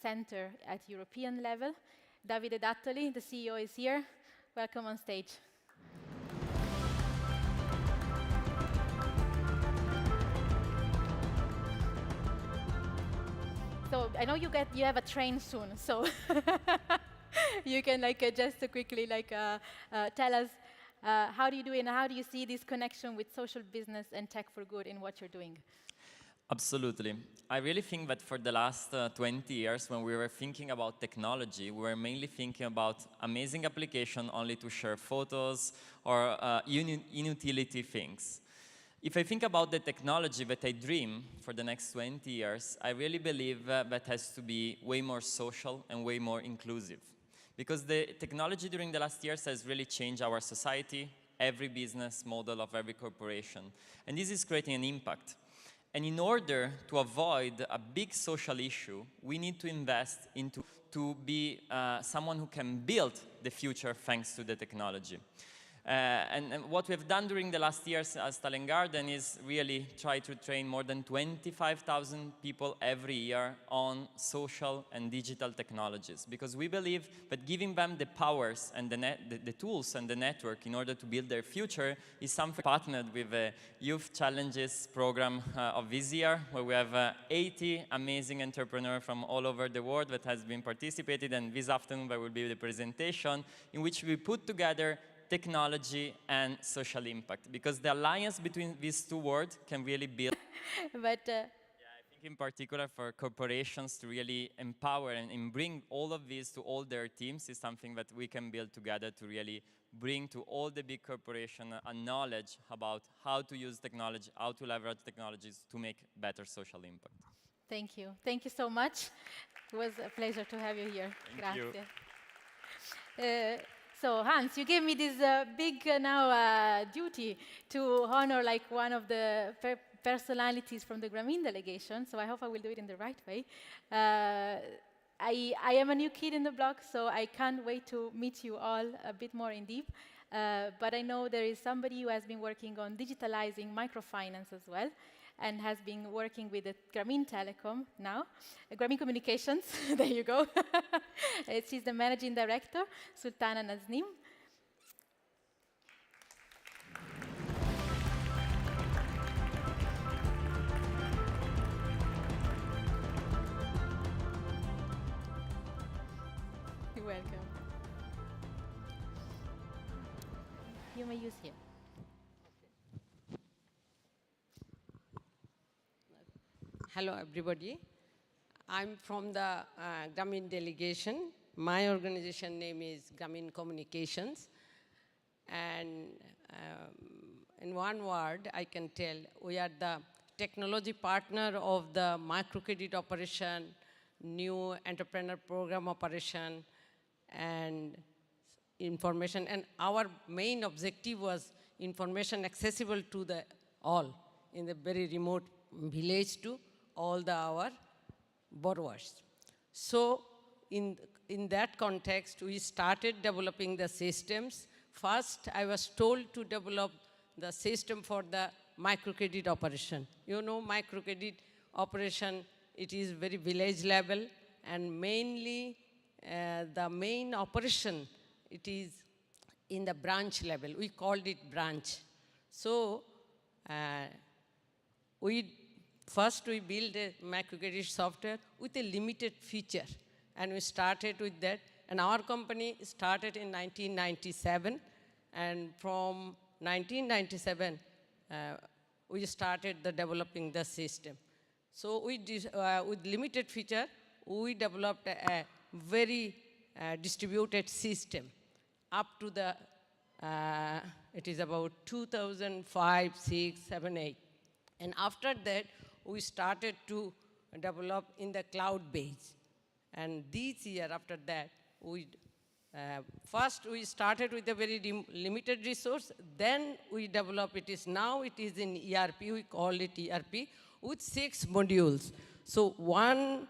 Speaker 5: center at European level. Davide Dattoli, the CEO, is here. Welcome on stage. So I know you have a train soon, so you can just quickly tell us how do you do it and how do you see this connection with social business and Tech4Good in what you're doing?
Speaker 8: Absolutely. I really think that for the last 20 years, when we were thinking about technology, we were mainly thinking about amazing application only to share photos or inutility things. If I think about the technology that I dream for the next 20 years, I really believe that has to be way more social and way more inclusive. Because the technology during the last years has really changed our society, every business model of every corporation. And this is creating an impact. And in order to avoid a big social issue, we need to invest into to be someone who can build the future thanks to the technology. And what we've done during the last years as Talent Garden is really try to train more than 25,000 people every year on social and digital technologies, because we believe that giving them the powers and the tools and the network in order to build their future is something partnered with the Youth Challenges program of this year, where we have 80 amazing entrepreneurs from all over the world that has been participated, and this afternoon there will be the presentation in which we put together technology and social impact, because the alliance between these two words can really build.
Speaker 5: But
Speaker 8: Yeah, I think in particular for corporations to really empower and bring all of this to all their teams is something that we can build together to really bring to all the big corporations a knowledge about how to use technology, how to leverage technologies to make better social impact.
Speaker 5: thank you. Thank you so much. It was a pleasure to have you here.
Speaker 8: Thank you.
Speaker 5: Grazie. So Hans, you gave me this big duty to honor one of the personalities from the Grameen delegation, so I hope I will do it in the right way. I am a new kid in the block, so I can't wait to meet you all a bit more in deep. But I know there is somebody who has been working on digitalizing microfinance as well, and has been working with the Grameen Telecom now, Grameen Communications, there you go. She's the managing director, Sultana Naznim. You're welcome. You may use here.
Speaker 9: Hello, everybody. I'm from the Grameen delegation. My organization name is Grameen Communications. And in one word, I can tell, we are the technology partner of the microcredit operation, new entrepreneur program operation, and information. And our main objective was information accessible to the all in the very remote village to all our borrowers. So in that context, we started developing the systems. First, I was told to develop the system for the microcredit operation. You know, microcredit operation, it is very village level, and mainly the main operation, it is in the branch level. We called it branch. So first we built a microcredit software with a limited feature, and we started with that. And our company started in 1997, and from 1997, we started developing the system. So with limited feature, we developed a very distributed system up to the, it is about 2005, 6, 7, 8. And after that, we started to develop in the cloud base. And this year after that, first we started with a very limited resource, then we developed now it is in ERP, we call it ERP, with 6 modules. So one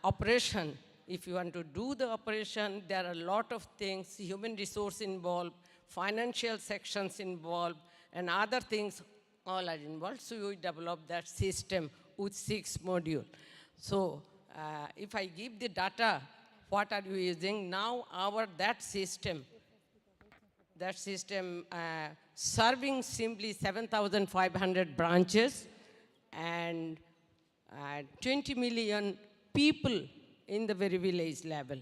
Speaker 9: operation, if you want to do the operation, there are a lot of things, human resource involved, financial sections involved, and other things all are involved. So we developed that system with 6 modules. So if I give the data, what are you using? Now that system serving simply 7,500 branches and 20 million people in the very village level.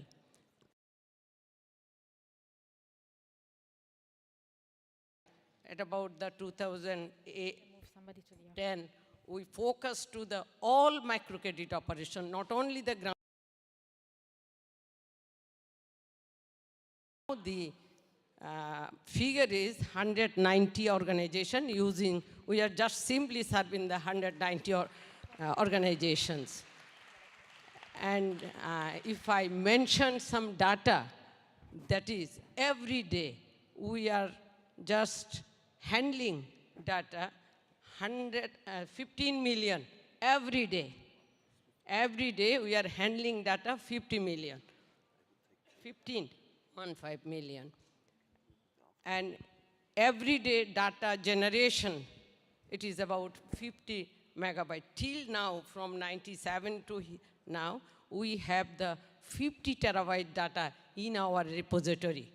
Speaker 9: At about the 2010, we focused to the all microcredit operation, not only the ground. The figure is 190 organization using, we are just simply serving the 190 organizations. And if I mention some data, that is every day we are just handling data, 15 million every day. Every day we are handling data 50 million. 15 million. And everyday data generation, it is about 50 megabytes. Till now, from 97 to now, we have the 50 terabyte data in our repository.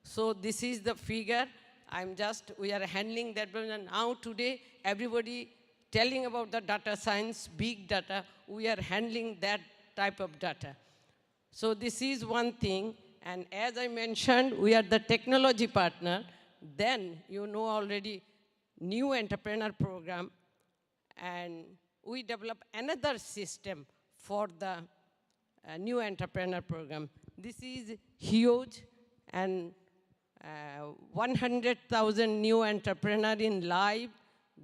Speaker 9: So this is the figure. We are handling that. And now today, everybody telling about the data science, big data, we are handling that type of data. So this is one thing. And as I mentioned, we are the technology partner. Then you know already new entrepreneur program. And we develop another system for the new entrepreneur program. This is huge, and 100,000 new entrepreneurs in live.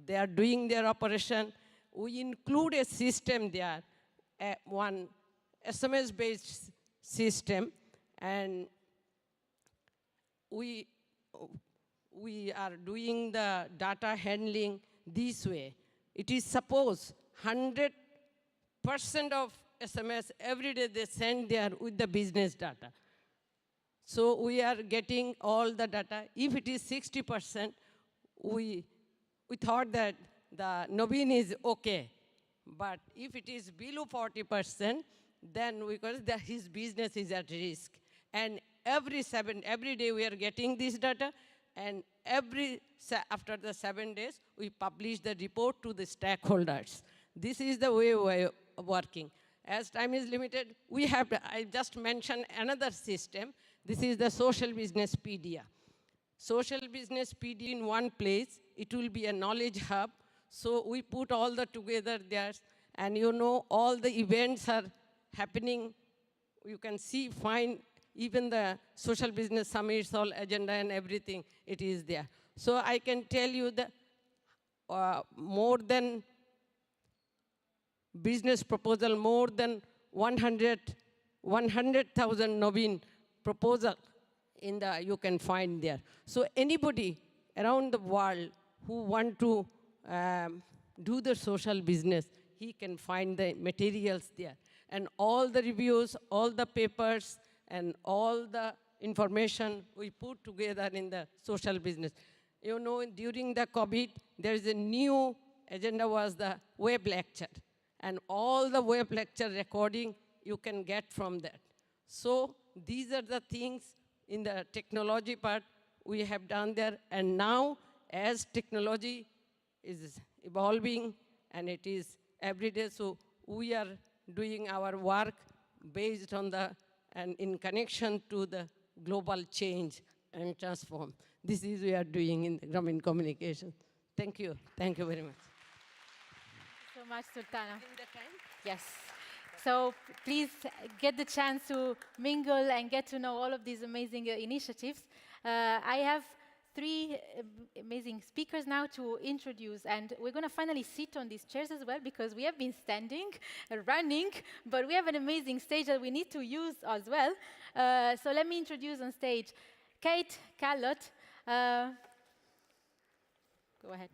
Speaker 9: They are doing their operation. We include a system there, one SMS-based system, and we are doing the data handling this way. It is suppose 100% of SMS every day they send there with the business data. So we are getting all the data. If it is 60%, we thought that the Nobin is okay. But if it is below 40%, then because his business is at risk. And every day we are getting this data, and after the 7 days, we publish the report to the stakeholders. This is the way we're working. As time is limited, I just mentioned another system. This is the social business pedia. Social business pedia in one place, it will be a knowledge hub. So we put all the together there, and you know all the events are happening. You can see, find even the social business summits, all agenda and everything, it is there. So I can tell you that more than business proposal, more than 100,000 Nobin proposal you can find there. So anybody around the world who want to do the social business, he can find the materials there. And all the reviews, all the papers, and all the information we put together in the social business. You know, during the COVID, there is a new agenda was the web lecture. And all the web lecture recording you can get from that. So these are the things in the technology part we have done there. And now as technology is evolving and it is every day, so we are doing our work based on the, and in connection to the global change and transform. This is we are doing in the Grameen Communication. Thank you very much.
Speaker 5: Thank you so much, Sultana. Yes. So please get the chance to mingle and get to know all of these amazing initiatives. I have three amazing speakers now to introduce, and we're going to finally sit on these chairs as well, because we have been standing, running, but we have an amazing stage that we need to use as well. So let me introduce on stage Kate Callott. Go ahead.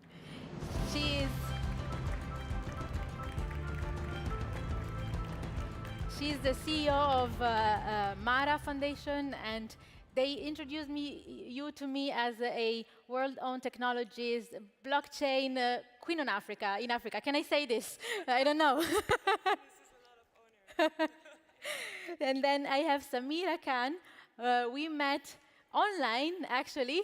Speaker 5: She's the CEO of Mara Foundation, and they introduced you to me as a world-owned technologies, blockchain queen in Africa. Can I say this? I don't know. This is a lot of honor. And then I have Samira Khan. We met online, actually.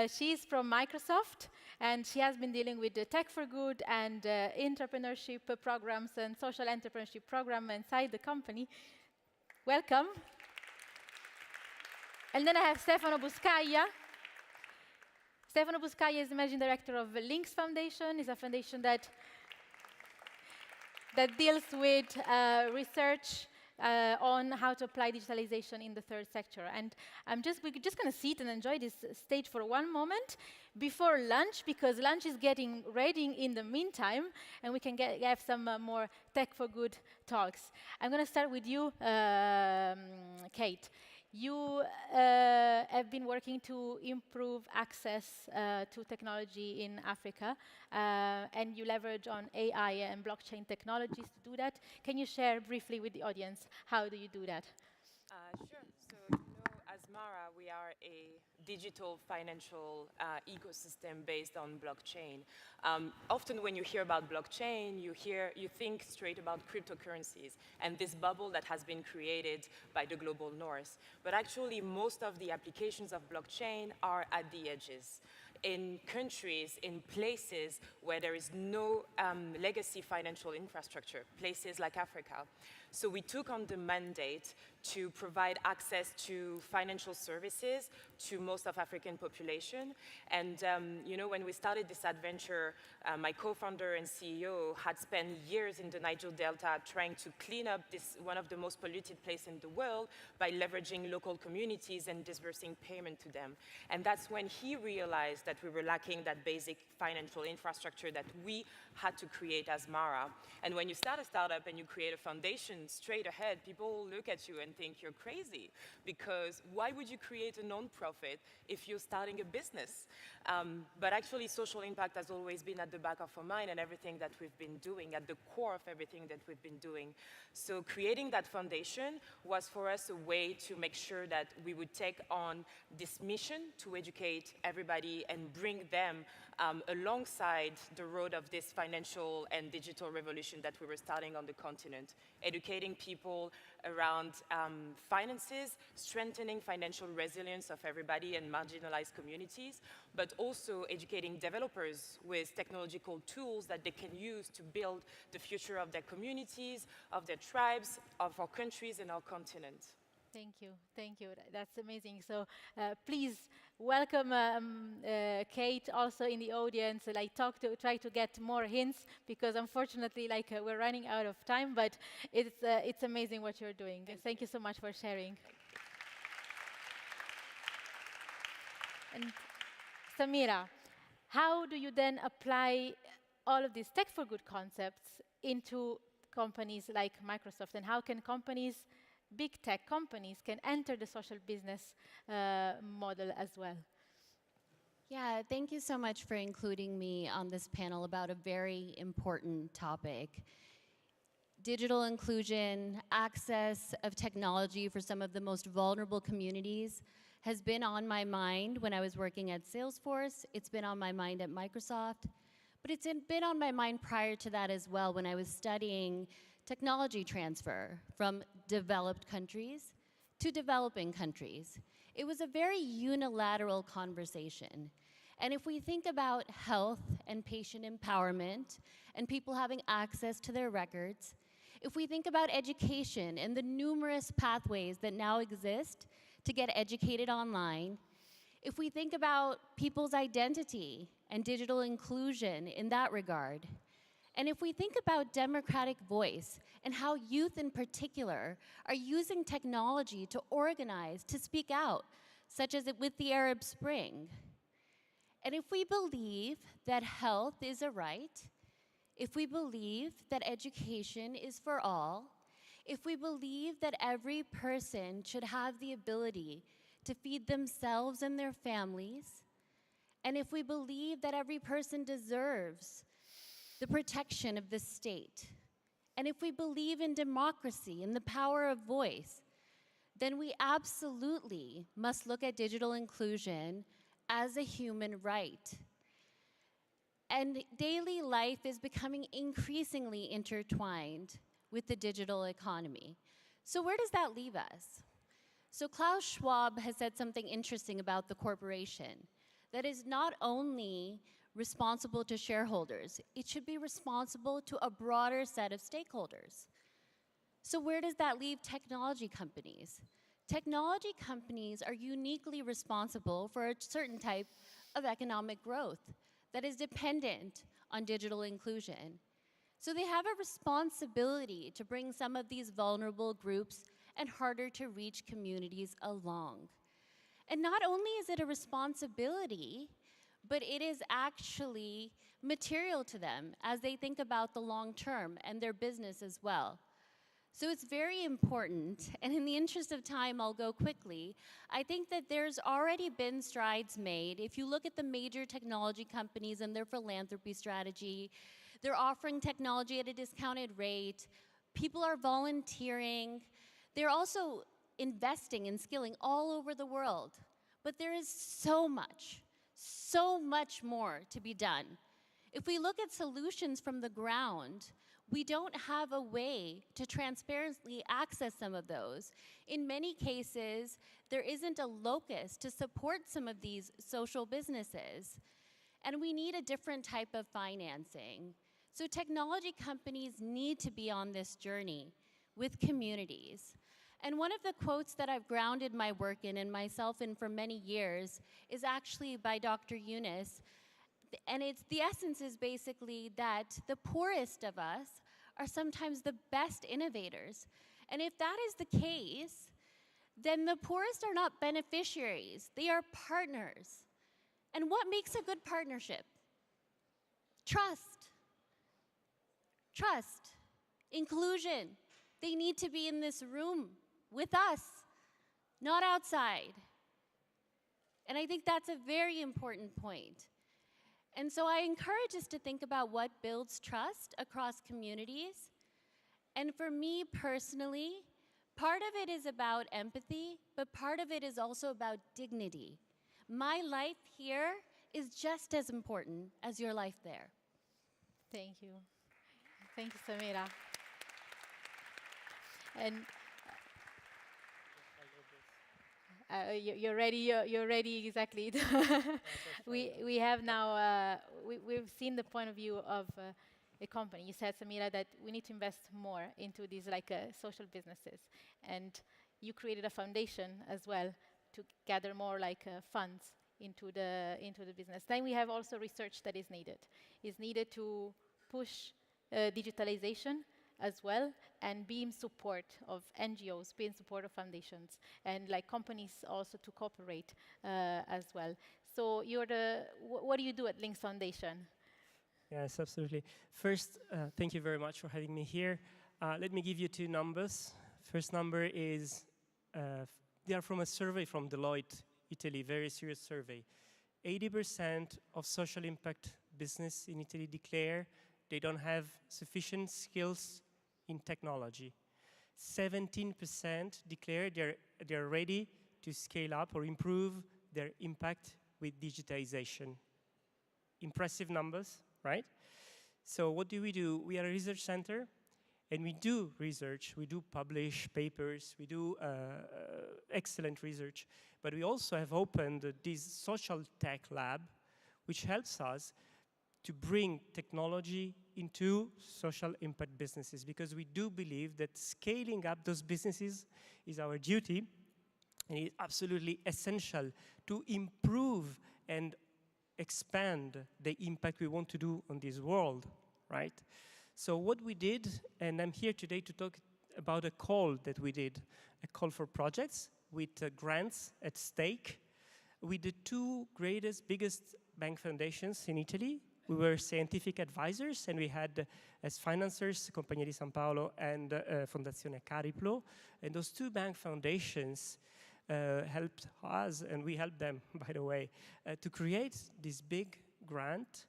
Speaker 5: She's from Microsoft, and she has been dealing with the Tech4Good and entrepreneurship programs and social entrepreneurship program inside the company. Welcome. And then I have Stefano Buscaglia. Stefano Buscaglia is the managing director of the Links Foundation. It's a foundation that deals with research on how to apply digitalization in the third sector. And we're just going to sit and enjoy this stage for one moment before lunch, because lunch is getting ready in the meantime, and we can have some more Tech4Good talks. I'm going to start with you, Kate. You have been working to improve access to technology in Africa, and you leverage on AI and blockchain technologies to do that. Can you share briefly with the audience, how do you do that?
Speaker 10: Sure. So, as Mara, we are a digital financial ecosystem based on blockchain. Often when you hear about blockchain, you think straight about cryptocurrencies and this bubble that has been created by the global north. But actually, most of the applications of blockchain are at the edges, in countries, in places where there is no legacy financial infrastructure, places like Africa. So we took on the mandate to provide access to financial services to most of African population. And when we started this adventure, my co-founder and CEO had spent years in the Niger Delta trying to clean up this one of the most polluted places in the world by leveraging local communities and disbursing payment to them. And that's when he realized that we were lacking that basic financial infrastructure that we had to create as Mara. And when you start a startup and you create a foundation straight ahead, people look at you and think you're crazy, because why would you create a non-profit if you're starting a business? But actually, social impact has always been at the back of our mind, and everything that we've been doing, at the core of everything that we've been doing. So creating that foundation was for us a way to make sure that we would take on this mission to educate everybody and bring them alongside the road of this financial and digital revolution that we were starting on the continent, educating people around finances, strengthening financial resilience of everybody and marginalized communities, but also educating developers with technological tools that they can use to build the future of their communities, of their tribes, of our countries and our continent.
Speaker 5: Thank you. That's amazing. So please welcome Kate also in the audience. Try to get more hints, because unfortunately, we're running out of time. But it's amazing what you're doing. Thank you so much for sharing. And Samira, how do you then apply all of these Tech4Good concepts into companies like Microsoft, and how can big tech companies can enter the social business model as well?
Speaker 11: Yeah, thank you so much for including me on this panel about a very important topic. Digital inclusion, access of technology for some of the most vulnerable communities has been on my mind when I was working at Salesforce. It's been on my mind at Microsoft, but it's been on my mind prior to that as well when I was studying technology transfer from developed countries to developing countries. It was a very unilateral conversation. And if we think about health and patient empowerment and people having access to their records, if we think about education and the numerous pathways that now exist to get educated online, if we think about people's identity and digital inclusion in that regard, and if we think about democratic voice and how youth in particular are using technology to organize, to speak out, such as with the Arab Spring, and if we believe that health is a right, if we believe that education is for all, if we believe that every person should have the ability to feed themselves and their families, and if we believe that every person deserves the protection of the state, and if we believe in democracy and the power of voice, then we absolutely must look at digital inclusion as a human right. And daily life is becoming increasingly intertwined with the digital economy. So where does that leave us? So Klaus Schwab has said something interesting about the corporation, that is not only responsible to shareholders, it should be responsible to a broader set of stakeholders. So where does that leave technology companies? Technology companies are uniquely responsible for a certain type of economic growth that is dependent on digital inclusion. So they have a responsibility to bring some of these vulnerable groups and harder to reach communities along. And not only is it a responsibility, but it is actually material to them as they think about the long term and their business as well. So it's very important, and in the interest of time, I'll go quickly. I think that there's already been strides made. If you look at the major technology companies and their philanthropy strategy, they're offering technology at a discounted rate. People are volunteering. They're also investing in skilling all over the world. But there is so much more to be done. If we look at solutions from the ground, we don't have a way to transparently access some of those. In many cases, there isn't a locus to support some of these social businesses. And we need a different type of financing. So technology companies need to be on this journey with communities. And one of the quotes that I've grounded my work in and myself in for many years is actually by Dr. Yunus. And the essence is basically that the poorest of us are sometimes the best innovators. And if that is the case, then the poorest are not beneficiaries, they are partners. And what makes a good partnership? Trust. Trust. Inclusion. They need to be in this room with us, not outside. And I think that's a very important point. And so I encourage us to think about what builds trust across communities. And for me personally, part of it is about empathy, but part of it is also about dignity. My life here is just as important as your life there.
Speaker 5: Thank you. Thank you, Samira. And you're ready exactly. we have now, we've seen the point of view of a company. You said, Samira, that we need to invest more into these social businesses. And you created a foundation as well to gather more funds into the business. Then we have also research that is needed. It's needed to push digitalization as well, and be in support of NGOs, be in support of foundations, and companies also to cooperate as well. So what do you do at Links Foundation?
Speaker 12: Yes, absolutely. First, thank you very much for having me here. Let me give you two numbers. First number is, they are from a survey from Deloitte, Italy, very serious survey. 80% of social impact business in Italy declare they don't have sufficient skills in technology. 17% declare they're ready to scale up or improve their impact with digitization. Impressive numbers, right? So what do? We are a research center, and we do research. We do publish papers. We do excellent research. But we also have opened this social tech lab which helps us to bring technology into social impact businesses, because we do believe that scaling up those businesses is our duty, and it's absolutely essential to improve and expand the impact we want to do on this world, right? So what we did, and I'm here today to talk about a call that we did, a call for projects with grants at stake with the two biggest bank foundations in Italy. We were scientific advisors, and we had as financiers Compagnia di San Paolo and Fondazione Cariplo. And those two bank foundations helped us, and we helped them, by the way, to create this big grant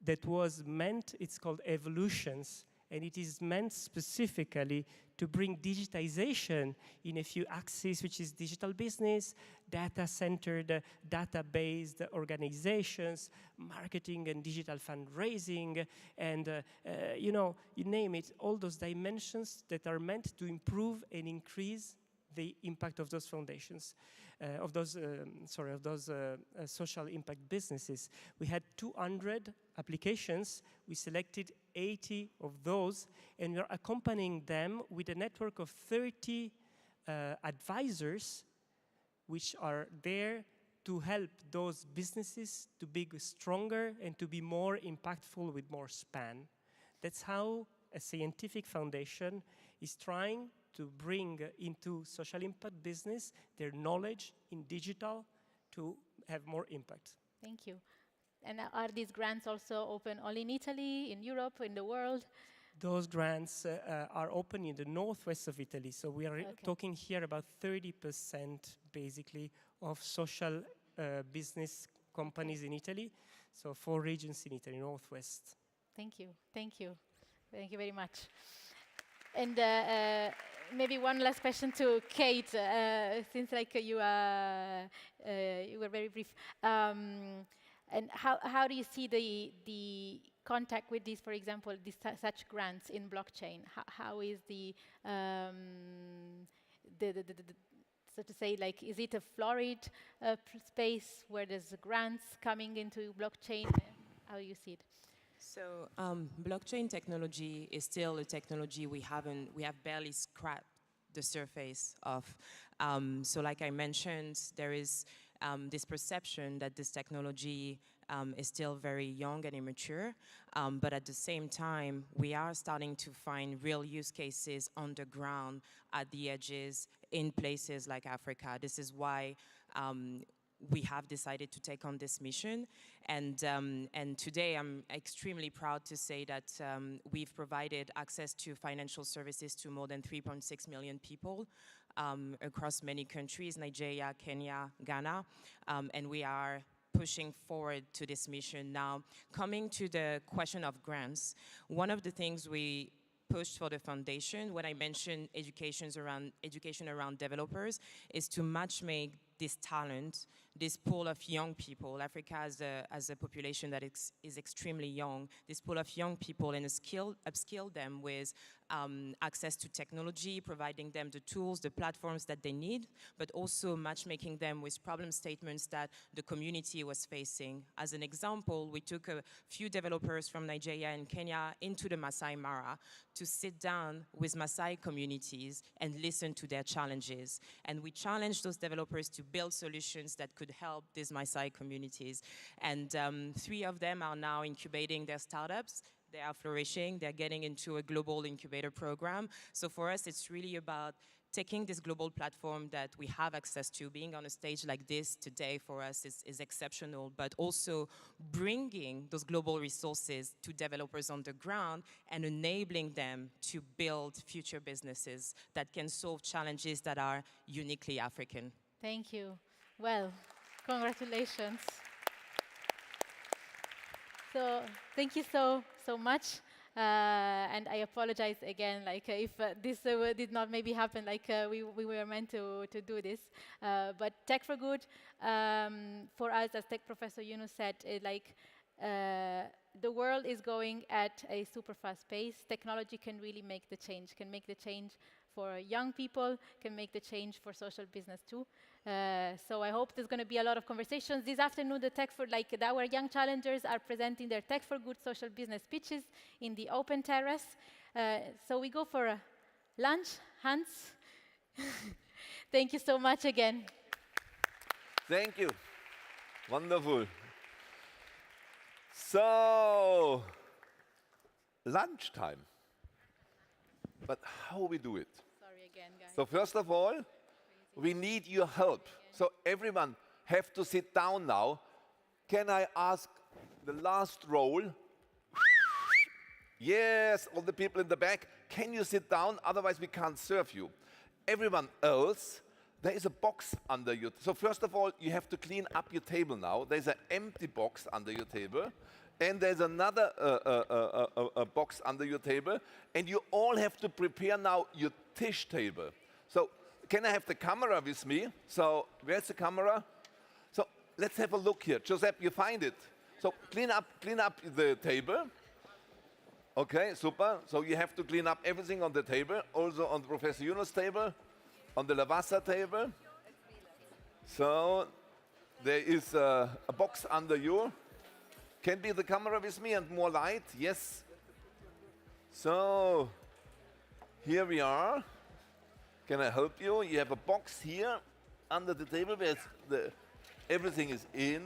Speaker 12: that was meant, it's called Evolutions, and it is meant specifically to bring digitization in a few axes, which is digital business, data-centered, data-based organizations, marketing and digital fundraising, and you name it, all those dimensions that are meant to improve and increase the impact of those foundations, of those social impact businesses. We had 200 applications. We selected 80 of those, and we're accompanying them with a network of 30 advisors, which are there to help those businesses to be stronger and to be more impactful with more span. That's how a scientific foundation is trying to bring into social impact business their knowledge in digital to have more impact.
Speaker 5: Thank you. And are these grants also open only in Italy, in Europe, in the world?
Speaker 12: Those grants are open in the northwest of Italy. So we are talking here about 30% basically of social business companies in Italy. So 4 regions in Italy, northwest.
Speaker 5: Thank you. Thank you. Thank you very much. And maybe one last question to Kate, since like you were very brief. And how do you see the contact with these, for example, these such grants in blockchain? How is the so to say, like, is it a florid space where there's grants coming into blockchain? How do you see it?
Speaker 13: So blockchain technology is still a technology we have barely scratched the surface of. So like I mentioned, there is this perception that this technology is still very young and immature, but at the same time, we are starting to find real use cases on the ground at the edges in places like Africa. This is why we have decided to take on this mission. And today I'm extremely proud to say that we've provided access to financial services to more than 3.6 million people across many countries, Nigeria, Kenya, Ghana, and we are pushing forward to this mission. Now, coming to the question of grants, one of the things we pushed for the foundation, when I mentioned education around developers, is to matchmake this talent, this pool of young people. Africa has a population that is extremely young. This pool of young people, and upskill them with access to technology, providing them the tools, the platforms that they need, but also matchmaking them with problem statements that the community was facing. As an example, we took a few developers from Nigeria and Kenya into the Masai Mara to sit down with Masai communities and listen to their challenges. And we challenged those developers to build solutions that could help these Maasai communities. And 3 of them are now incubating their startups. They are flourishing. They're getting into a global incubator program. So for us, it's really about taking this global platform that we have access to. Being on a stage like this today for us is exceptional, but also bringing those global resources to developers on the ground and enabling them to build future businesses that can solve challenges that are uniquely African.
Speaker 5: Thank you. Well, congratulations. So thank you so much. And I apologize again, like if this did not maybe happen, like we were meant to do this. But Tech4Good, for us, as Tech Professor Yunus said, the world is going at a super fast pace. Technology can really make the change, for young people, can make the change for social business too. So I hope there's going to be a lot of conversations. This afternoon, our young challengers are presenting their Tech4Good social business pitches in the open terrace. So we go for lunch. Hans, thank you so much again.
Speaker 2: Thank you. Wonderful. So, lunchtime. But how we do it?
Speaker 5: Sorry again, guys.
Speaker 2: So first of all, we need your help. So everyone have to sit down now. Can I ask the last row? Yes, all the people in the back. Can you sit down? Otherwise we can't serve you. Everyone else, there is a box under you. So first of all, you have to clean up your table now. There's an empty box under your table. And there's another a box under your table. And you all have to prepare now your tisch table. So can I have the camera with me? So where's the camera? So let's have a look here. Giuseppe, you find it. So clean up the table. Okay, super. So you have to clean up everything on the table. Also on Professor Yunus' table, on the Lavazza table. So there is a box under you. Can be the camera with me and more light? Yes. So, here we are. Can I help you? You have a box here under the table where everything is in.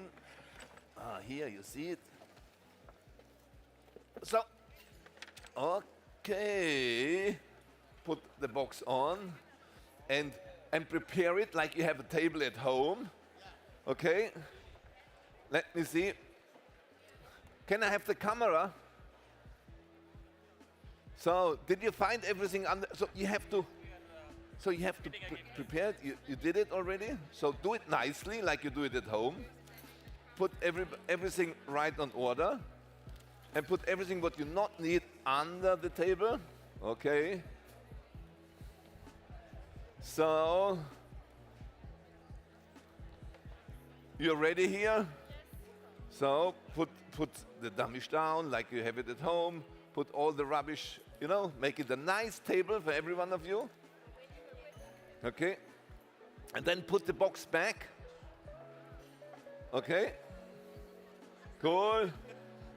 Speaker 2: Here, you see it. So, okay. Put the box on and prepare it like you have a table at home. Okay. Let me see. Can I have the camera? So, did you find everything under? So you have to prepare it. You did it already. So do it nicely, like you do it at home. Put everything right on order, and put everything what you not need under the table. Okay. So you're ready here. So put the dummies down like you have it at home. Put all the rubbish, make it a nice table for every one of you. Okay. And then put the box back. Okay. Cool.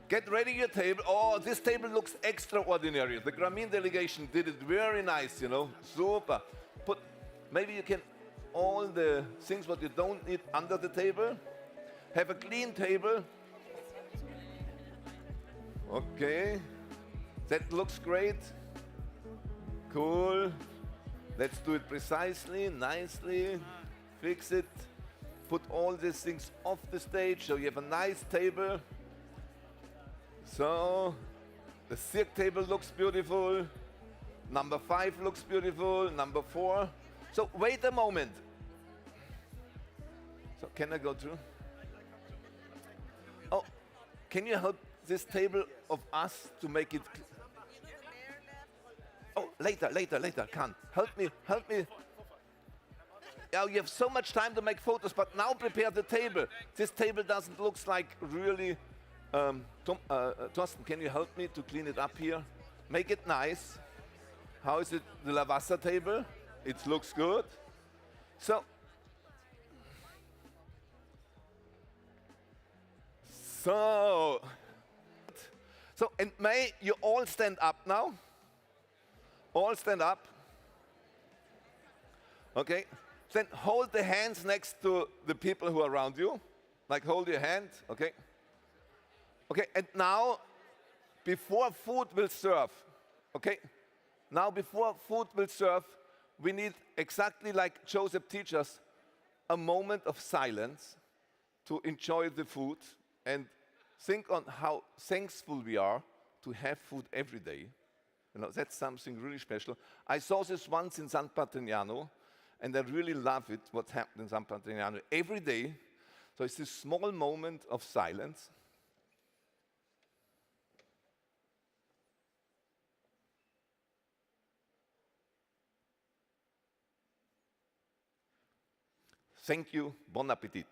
Speaker 2: Get ready your table. Oh, this table looks extraordinary. The Grameen delegation did it very nice, Super. Maybe you can all the things what you don't need under the table. Have a clean table. Okay. That looks great. Cool. Let's do it precisely, nicely. Fix it. Put all these things off the stage so you have a nice table. So, the cirque table looks beautiful. Number 5 looks beautiful. Number 4. So, wait a moment. So, can I go through? Oh, can you help this table of us to make it? Oh, later, can't. Help me. Yeah, you have so much time to make photos, but now prepare the table. This table doesn't look like really... Thorsten, can you help me to clean it up here? Make it nice. How is it, the Lavazza table? It looks good. So, and may you all stand up now? All stand up. Okay. Then hold the hands next to the people who are around you. Like hold your hand. Okay. Okay. And now, before food will serve. Okay. Now, before food will serve, we need, exactly like Joseph teaches us, a moment of silence to enjoy the food and think on how thankful we are to have food every day. That's something really special. I saw this once in San Patrignano, and I really love it, what happened in San Patrignano. Every day, so it's this small moment of silence. Thank you, bon appetit.